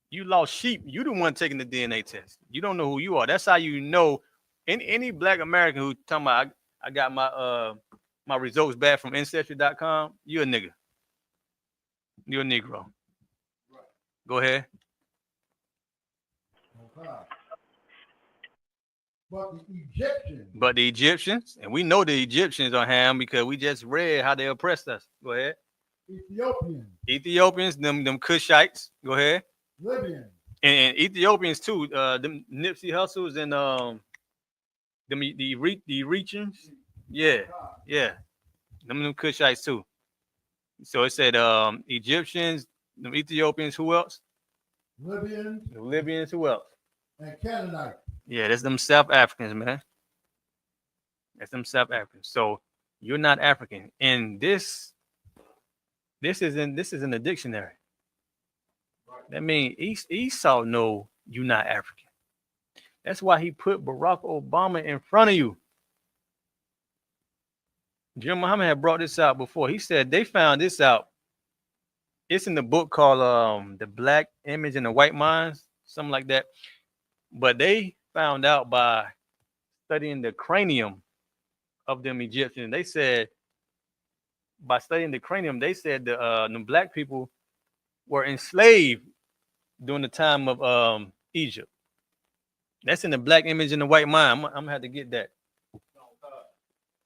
You lost sheep. You the one taking the DNA test. You don't know who you are. That's how you know. Any Black American who talking about I got my results back from Ancestry.com, you a nigga. You're a Negro. Right. Go ahead. Okay. But the Egyptians, and we know the Egyptians are Ham because we just read how they oppressed us. Go ahead. Ethiopians, them Cushites. Go ahead. Libyans. And Ethiopians too. Them Nipsey Hussles and the Eritreans. Yeah. Them Cushites too. So it said Egyptians, them Ethiopians, who else? Libyans. The Libyans, who else? And Canaanites. Yeah, that's them South Africans, man. That's them South Africans. So you're not African. And this is in the dictionary. That means Esau know you're not African. That's why he put Barack Obama in front of you. Jim Muhammad had brought this out before. He said they found this out. It's in the book called The Black Image and the White Minds, something like that. But they found out by studying the cranium of them Egyptians. They said by studying the cranium, they said the black people were enslaved during the time of Egypt. That's in the Black Image and the White Mind. I'm gonna have to get that.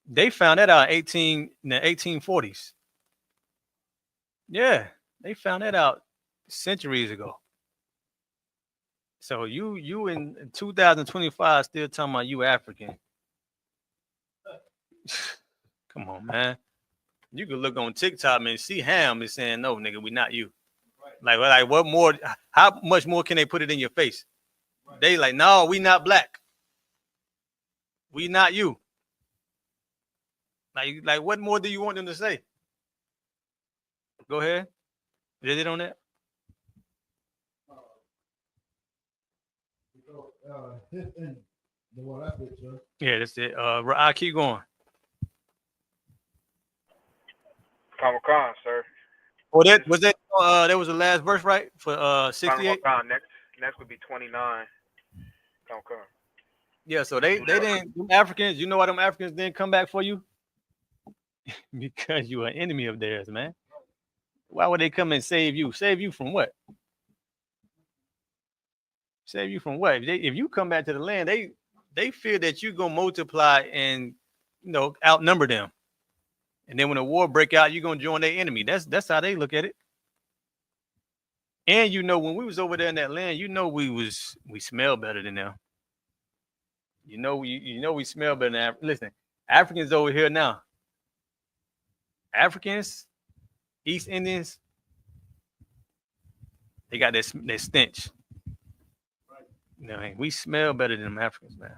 They found that out in the 1840s. Yeah, they found that out centuries ago. So you in 2025 still talking about you African? Come on, man. You can look on TikTok and see Ham is saying, no, nigga, we not you. Like what more? How much more can they put it in your face? They like, no, we not black. We not you. Like what more do you want them to say? Go ahead. Is it on that? Yeah, that's it. I keep going. Comic Con, sir. Oh, that was the last verse, right? For 68. Next would be 29. Comic Con. Yeah, so they didn't, them Africans, you know why them Africans didn't come back for you? Because you are an enemy of theirs, man. Why would they come and save you? Save you from what? Save you from what? If you come back to the land, they fear that you're gonna multiply and outnumber them. And then when a war break out, you're gonna join their enemy. That's how they look at it. And when we was over there in that land, we smell better than them. We smell better than listen, Africans over here now. Africans, East Indians, they got that stench. We smell better than them Africans, man.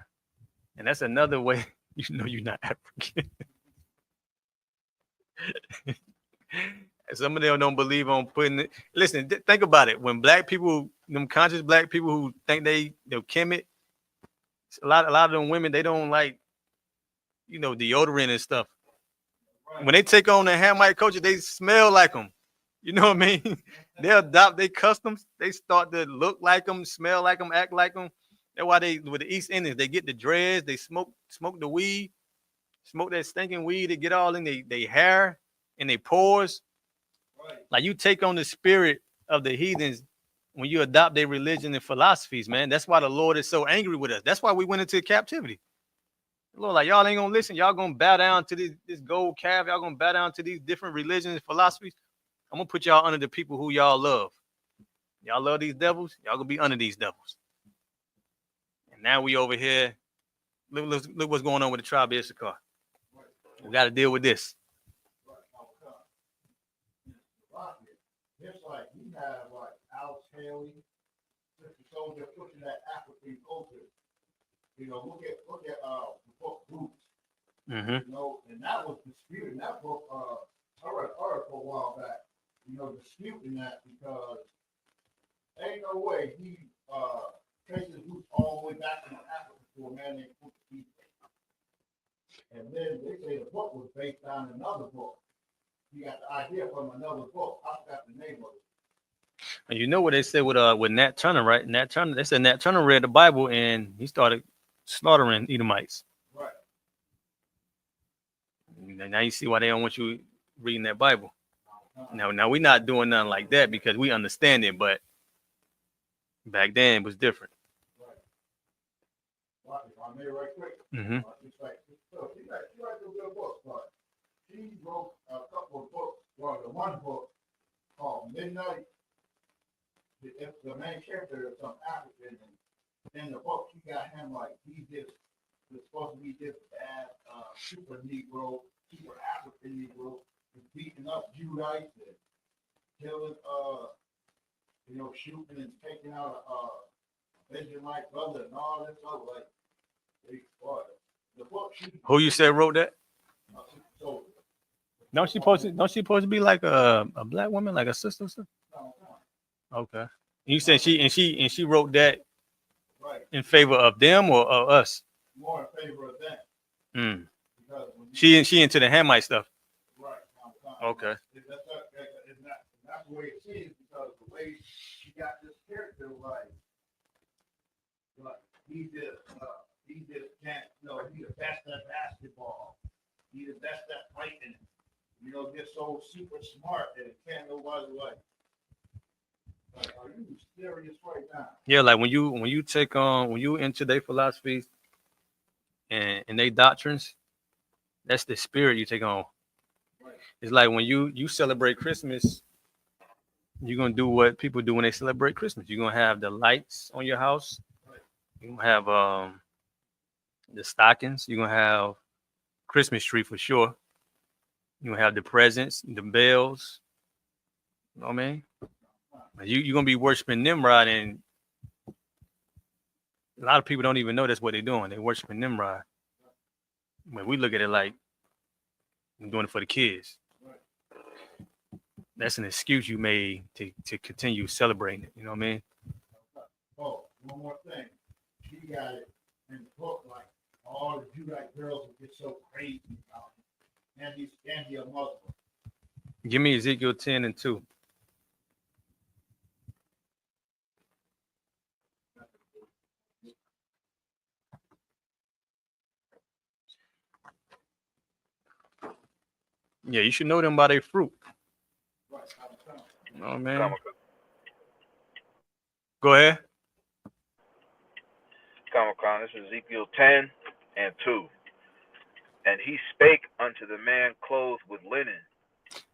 And that's another way you're not African. Some of them don't believe on putting it. Listen, think about it. When black people, them conscious black people who think they'll Kemet, a lot of them women, they don't like, deodorant and stuff. When they take on the Hamite culture, they smell like them. You know what I mean? They adopt their customs. They start to look like them, smell like them, act like them. That's why with the East Indians, they get the dreads, they smoke the weed, smoke that stinking weed. They get all in their hair and their pores. Right. Like you take on the spirit of the heathens when you adopt their religion and philosophies, man. That's why the Lord is so angry with us. That's why we went into captivity. The Lord, like, y'all ain't gonna listen. Y'all gonna bow down to this gold calf. Y'all gonna bow down to these different religions and philosophies. I'm gonna put y'all under the people who y'all love. Y'all love these devils. Y'all gonna be under these devils. And now we over here. Look what's going on with the tribe of Issachar. We got to deal with this. It's like we have like Alex Haley, Mr. Soldier pushing that African culture. Look at the book Roots. Mm-hmm. And that was disputing that book. I read an article a while back. Disputing that because ain't no way he traces roots all the way back in Africa to a man named Kuka. And then they say the book was based on another book. He got the idea from another book. I forgot the name of it. And you know what they said with Nat Turner, right? Nat Turner, they said Nat Turner read the Bible and he started slaughtering Edomites. Right. Now you see why they don't want you reading that Bible. Now we're not doing nothing like that because we understand it, but back then it was different. Right. If I may right quick. Mm-hmm. She writes a good book, but she wrote a couple of books. Well, the one book called Midnight. The main character is some African, and in the book she got him like he's supposed to be this bad super Negro, super African Negro, beating up Judites and killing, shooting and taking out a Benjamite brother and all this stuff. Like, the book. Who you said wrote that? Don't she supposed to be like a black woman, like a sister? No. Okay. You said she wrote that right in favor of them or of us? More in favor of them. She into the Hamite stuff. Right. Okay. That's the way it seems because the way she got this character, like he just can't. He's the best at basketball. He's the best at fighting. Just so super smart that it can't nobody like. Are you serious right now? Yeah, like when you take on when you into their philosophies and their doctrines, that's the spirit you take on. Right. It's like when you celebrate Christmas, you're gonna do what people do when they celebrate Christmas. You're gonna have the lights on your house. Right. You're gonna have the stockings. You're gonna have Christmas tree for sure. You have the presents, the bells. You know what I mean? You're gonna be worshiping Nimrod, and a lot of people don't even know that's what they're doing. They're worshiping Nimrod. When we look at it like I'm doing it for the kids. That's an excuse you made to continue celebrating it. You know what I mean? Oh, one more thing. She got it in the book, like all the Judite girls would get so crazy about it. And he's a Muslim. Give me Ezekiel 10 and 2. Yeah, you should know them by their fruit. Oh man. Go ahead. Comic-Con, this is Ezekiel 10 and 2. And he spake unto the man clothed with linen.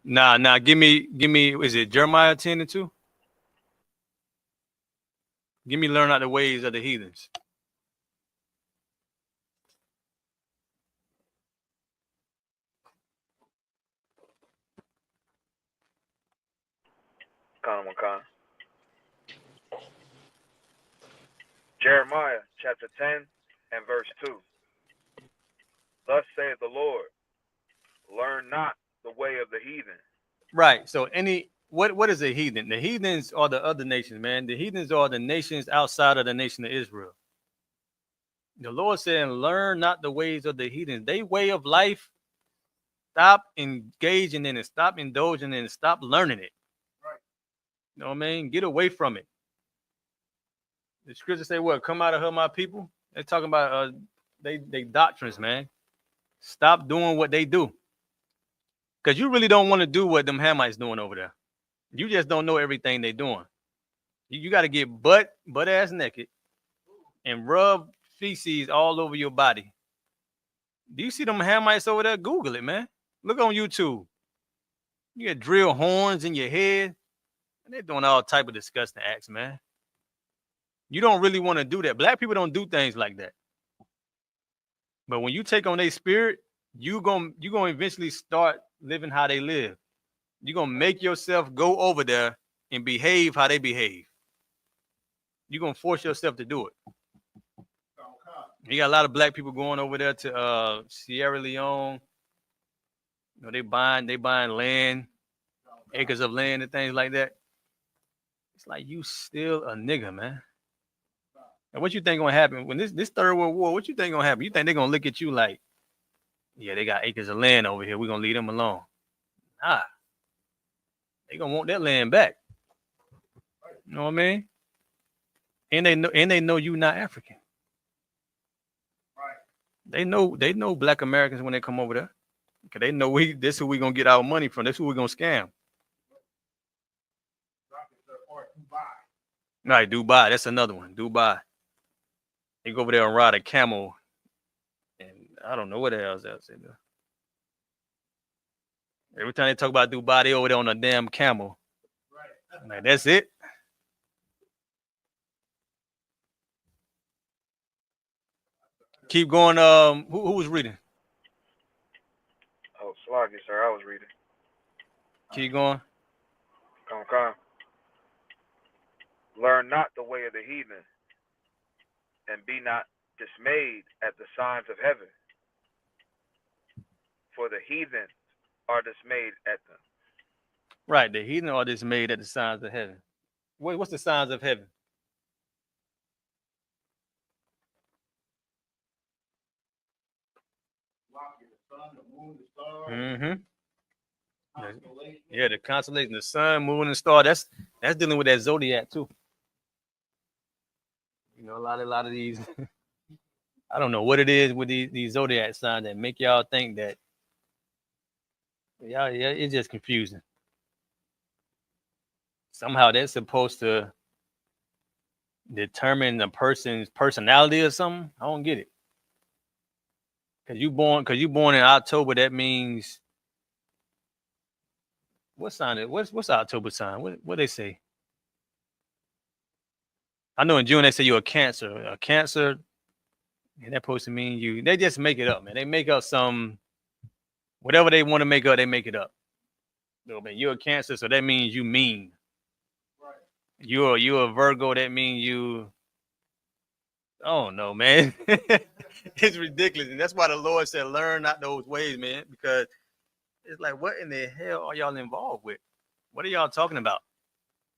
Nah. Give me. Is it Jeremiah 10 and 2? Give me learn out the ways of the heathens. Comic-Con. Jeremiah chapter 10 and verse 2. Thus saith the Lord, learn not the way of the heathen. Right. So what is a heathen? The heathens are the other nations, man. The heathens are the nations outside of the nation of Israel. The Lord said, learn not the ways of the heathens. They way of life, stop engaging in it, stop indulging in it, stop learning it. Right. You know what I mean? Get away from it. The scriptures say what? Come out of her, my people. They're talking about they doctrines, man. Stop doing what they do. Because you really don't want to do what them Hamites doing over there. You just don't know everything they're doing. You got to get butt ass naked and rub feces all over your body. Do you see them Hamites over there? Google it, man. Look on YouTube. You get drill horns in your head. And they're doing all type of disgusting acts, man. You don't really want to do that. Black people don't do things like that. But when you take on their spirit, you're gonna eventually start living how they live. You're gonna make yourself go over there and behave how they behave. You're gonna force yourself to do it. You got a lot of black people going over there to Sierra Leone. You know, they buying land, acres of land and things like that. It's like you still a nigga, man. And what you think gonna happen when this third world war? What you think gonna happen? You think they're gonna look at you like, yeah, they got acres of land over here. We're gonna leave them alone. Nah. They gonna want that land back. You know what I mean? And they know you not African. Right. They know black Americans when they come over there. Cause they know this is who we gonna get our money from. This is who we gonna scam. Right, Dubai. That's another one. Dubai. They go over there and ride a camel. And I don't know what the hell else they do. Every time they talk about Dubai, they over there on a damn camel. Right. Like, that's it. Keep going. Who was reading? Oh, Sloggy, sir. I was reading. Keep going. Come. Learn not the way of the heathen, and be not dismayed at the signs of heaven. For the heathen are dismayed at them. Right, the heathen are dismayed at the signs of heaven. What's the signs of heaven? The sun, the moon, the stars. Mm-hmm. Yeah, the constellation, the sun, moon, and star. That's dealing with that zodiac too. You know, a lot of these. I don't know what it is with these zodiac signs that make y'all think that. Yeah, it's just confusing. Somehow they're supposed to determine a person's personality or something. I don't get it. Cause you born in October, that means what sign is what's October sign? What they say? I know in June they say you're a Cancer. A Cancer, and that supposed to mean you. They just make it up, man. They make up some Whatever they want to make up, they make it up. You know, man, you're a Cancer, so that means you mean. Right. You're a Virgo, that means you. Oh no, man. It's ridiculous. And that's why the Lord said, learn not those ways, man. Because it's like, what in the hell are y'all involved with? What are y'all talking about?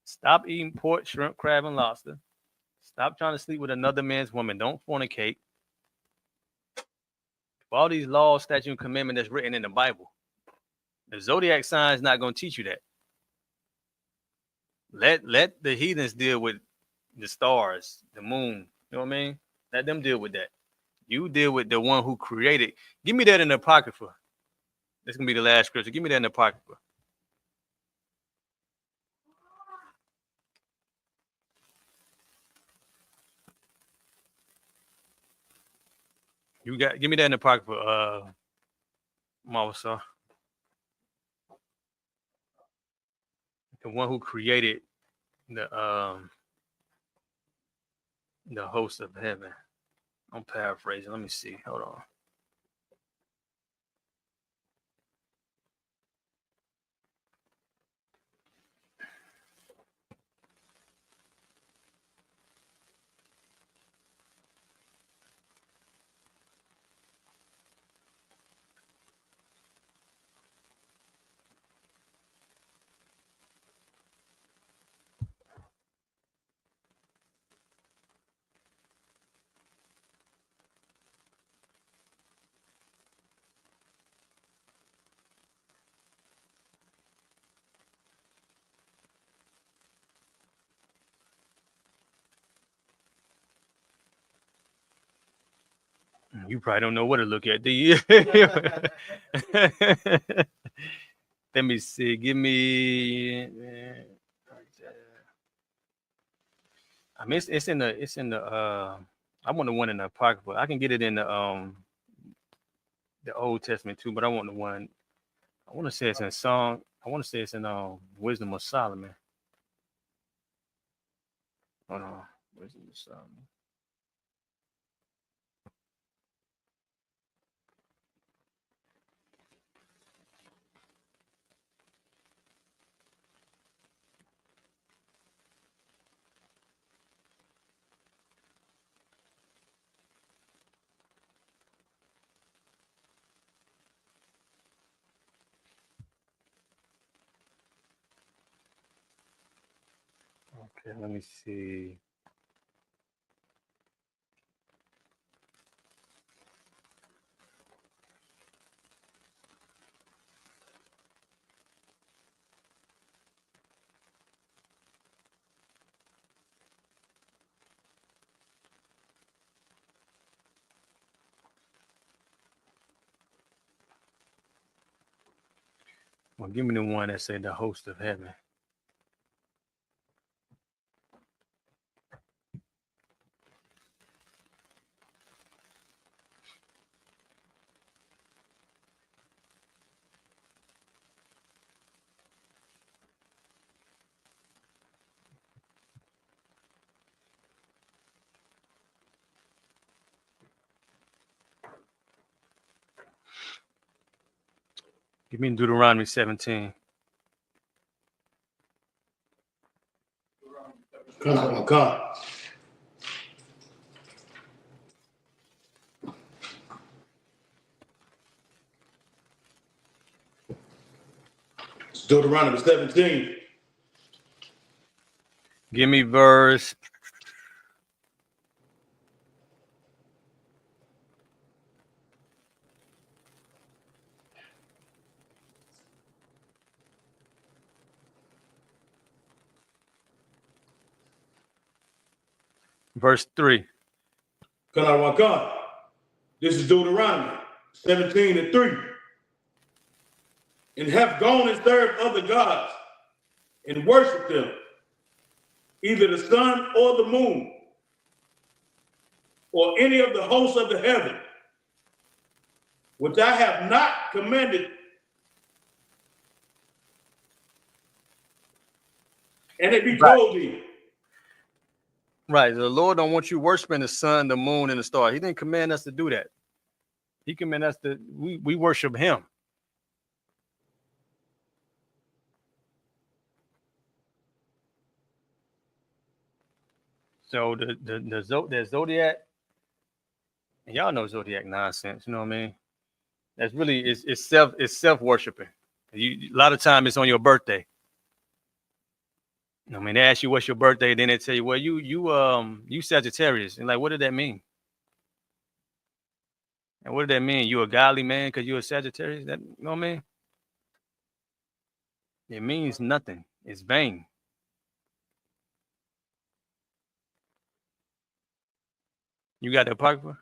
Stop eating pork, shrimp, crab, and lobster. Stop trying to sleep with another man's woman. Don't fornicate. All these laws, statutes, and commandments that's written in the Bible. The zodiac sign is not going to teach you that. Let the heathens deal with the stars, the moon. You know what I mean? Let them deal with that. You deal with the one who created. Give me that in the Apocrypha. This is going to be the last scripture. Give me that in the Apocrypha. Give me that in the Apocrypha, Mawasa. The one who created the host of heaven. I'm paraphrasing. Let me see. Hold on. You probably don't know what to look at, do you? Let me see. Give me. I mean, it's in the. I want the one in the Apocrypha. I can get it in the Old Testament too, but I want the one. I want to say it's in Song. I want to say it's in Wisdom of Solomon. Hold on, Wisdom of Solomon. Okay, let me see. Well, give me the one that said the host of heaven. Give me Deuteronomy 17. God. It's Deuteronomy 17. Give me verse. Verse 3. God. This is Deuteronomy 17:3. And have gone and served other gods and worshiped them, either the sun or the moon, or any of the hosts of the heaven, which I have not commanded. And it be told thee. Right. The Lord don't want you worshiping the sun, the moon, and the stars. He didn't command us to do that. He commanded us to we worship him. So the zodiac, and y'all know zodiac nonsense. You know what I mean? That's really it's self worshiping. A lot of time it's on your birthday. I mean, they ask you what's your birthday, then they tell you, well, you Sagittarius, and like, what did that mean? And what did that mean? You a godly man because you're a Sagittarius? That, you know what I mean? It means nothing. It's vain. You got the apocrypha?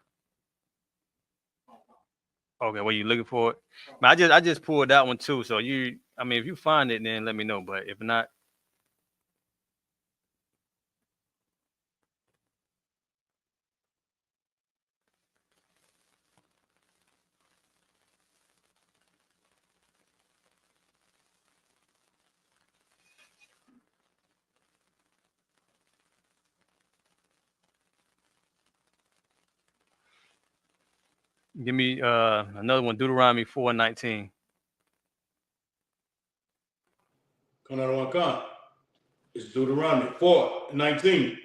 Okay, well, you looking for it? But I just pulled that one too. So I mean, if you find it, then let me know. But if not, give me another one, Deuteronomy 4:19. Come on, one come. It's Deuteronomy 4:19.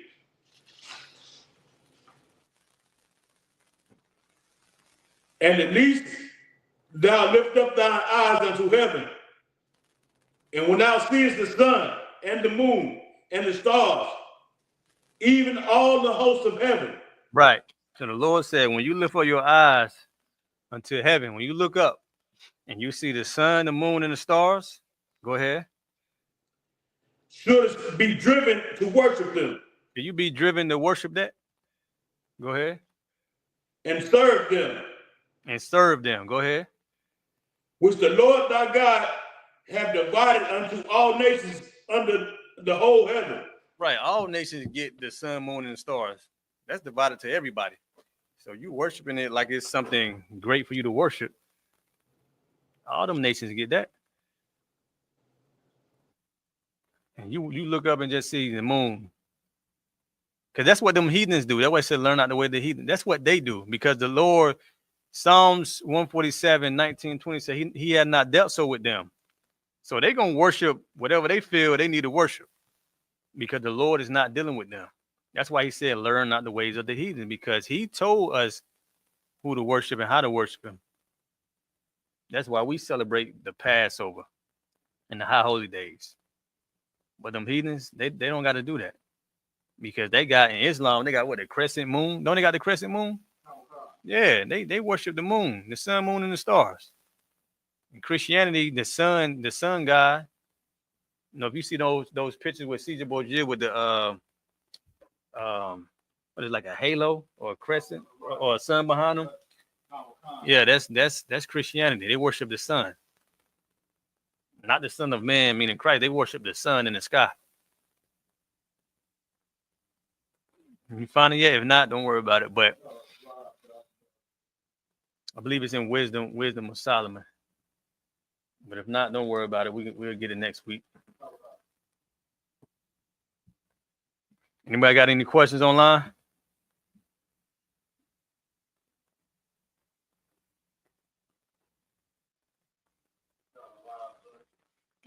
And at least thou lift up thine eyes unto heaven, and when thou seest the sun and the moon and the stars, even all the hosts of heaven. Right. So the Lord said, when you lift up your eyes unto heaven, when you look up and you see the sun, the moon, and the stars, go ahead. Should be driven to worship them. Should you be driven to worship that? Go ahead. And serve them. And serve them. Go ahead. Which the Lord thy God have divided unto all nations under the whole heaven. Right. All nations get the sun, moon, and the stars. That's divided to everybody. So you worshiping it like it's something great for you to worship. All them nations get that. And you look up and just see the moon. Because that's what them heathens do. That's why I said learn out the way of the heathen. That's what they do. Because the Lord, Psalms 147, 19, 20 said he had not dealt so with them. So they're going to worship whatever they feel they need to worship. Because the Lord is not dealing with them. That's why he said learn not the ways of the heathen. Because he told us who to worship and how to worship him. That's why we celebrate the Passover and the high holy days. But them heathens, they don't got to do that. Because they got in Islam, they got what, the crescent moon? Don't they got the crescent moon? Yeah, they worship the moon, the sun, moon, and the stars. In Christianity, the sun god. You know, if you see those pictures with Caesar Borgia with the what is it, like a halo or a crescent or a sun behind them? Yeah, that's Christianity. They worship the sun. Not the Son of Man, meaning Christ. They worship the sun in the sky. You find it yet? If not, don't worry about it. But I believe it's in Wisdom of Solomon. But if not, don't worry about it. We'll get it next week. Anybody got any questions online?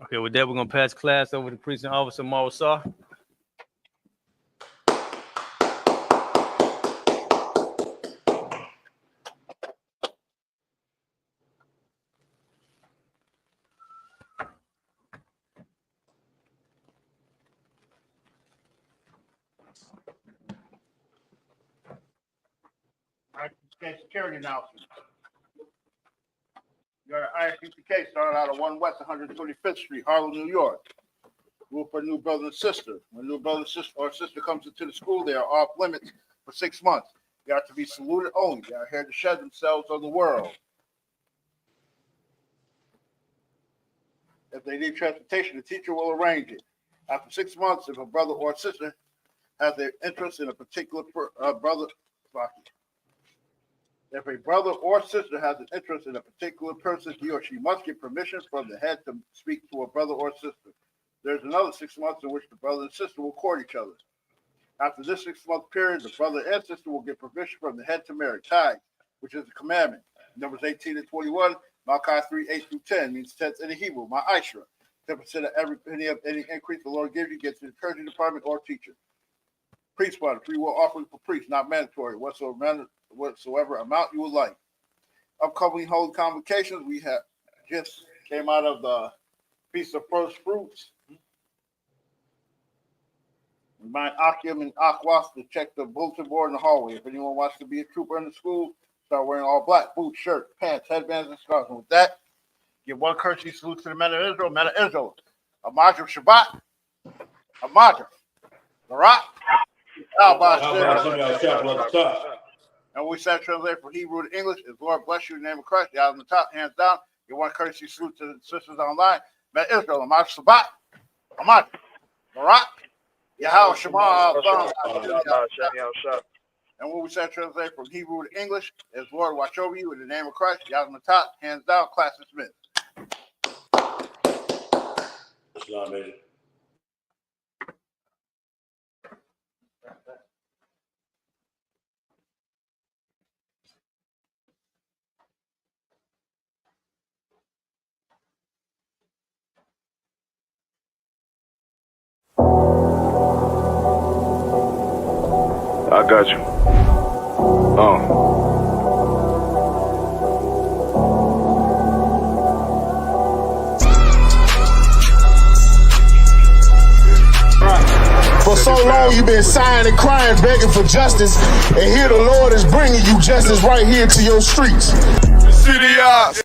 Okay, with that, we're going to pass class over to Precinct Officer Morris Sarr. Security announcement. You got an ISPCK started out of 1 West 125th Street, Harlem, New York. Rule for new brother and sister. When a new brother or sister comes into the school, they are off limits for 6 months. They are to be saluted only. They are here to shed themselves on the world. If they need transportation, the teacher will arrange it. After 6 months, if a brother or sister has an interest in a particular If a brother or sister has an interest in a particular person, he or she must get permission from the head to speak to a brother or sister. There's another 6 months in which the brother and sister will court each other. After this 6 month period, the brother and sister will get permission from the head to marry. Tithe, which is a commandment. Numbers 18 and 21, Malachi 3, 8 through 10 means tenth in the Hebrew, Ma'ashra. 10% of every penny of any increase the Lord gives you gets to the treasury department or teacher. Priest blood, free will offering for priests, not mandatory. Whatsoever amount you would like. Upcoming holy convocations, we have just came out of the Feast of First Fruits. Remind Akim and Aquas to check the bulletin board in the hallway. If anyone wants to be a trooper in the school, start wearing all black, boots, shirt, pants, headbands, and scarves. And with that, give one courtesy salute to the men of Israel, Amajim Shabbat, Amajim, Barak, and we said translate from Hebrew to English is Lord bless you in the name of Christ. The on the top, hands down. Give one courtesy salute to the sisters online. Men of Israel, Amajim Shabbat, Amajim, Barak, Yahweh Shema. And when we said translate from Hebrew to English is Lord watch over you in the name of Christ. The on the top, hands down, class dismissed. I got you. For so long you've been sighing and crying, begging for justice, and here the Lord is bringing you justice right here to your streets. City eyes.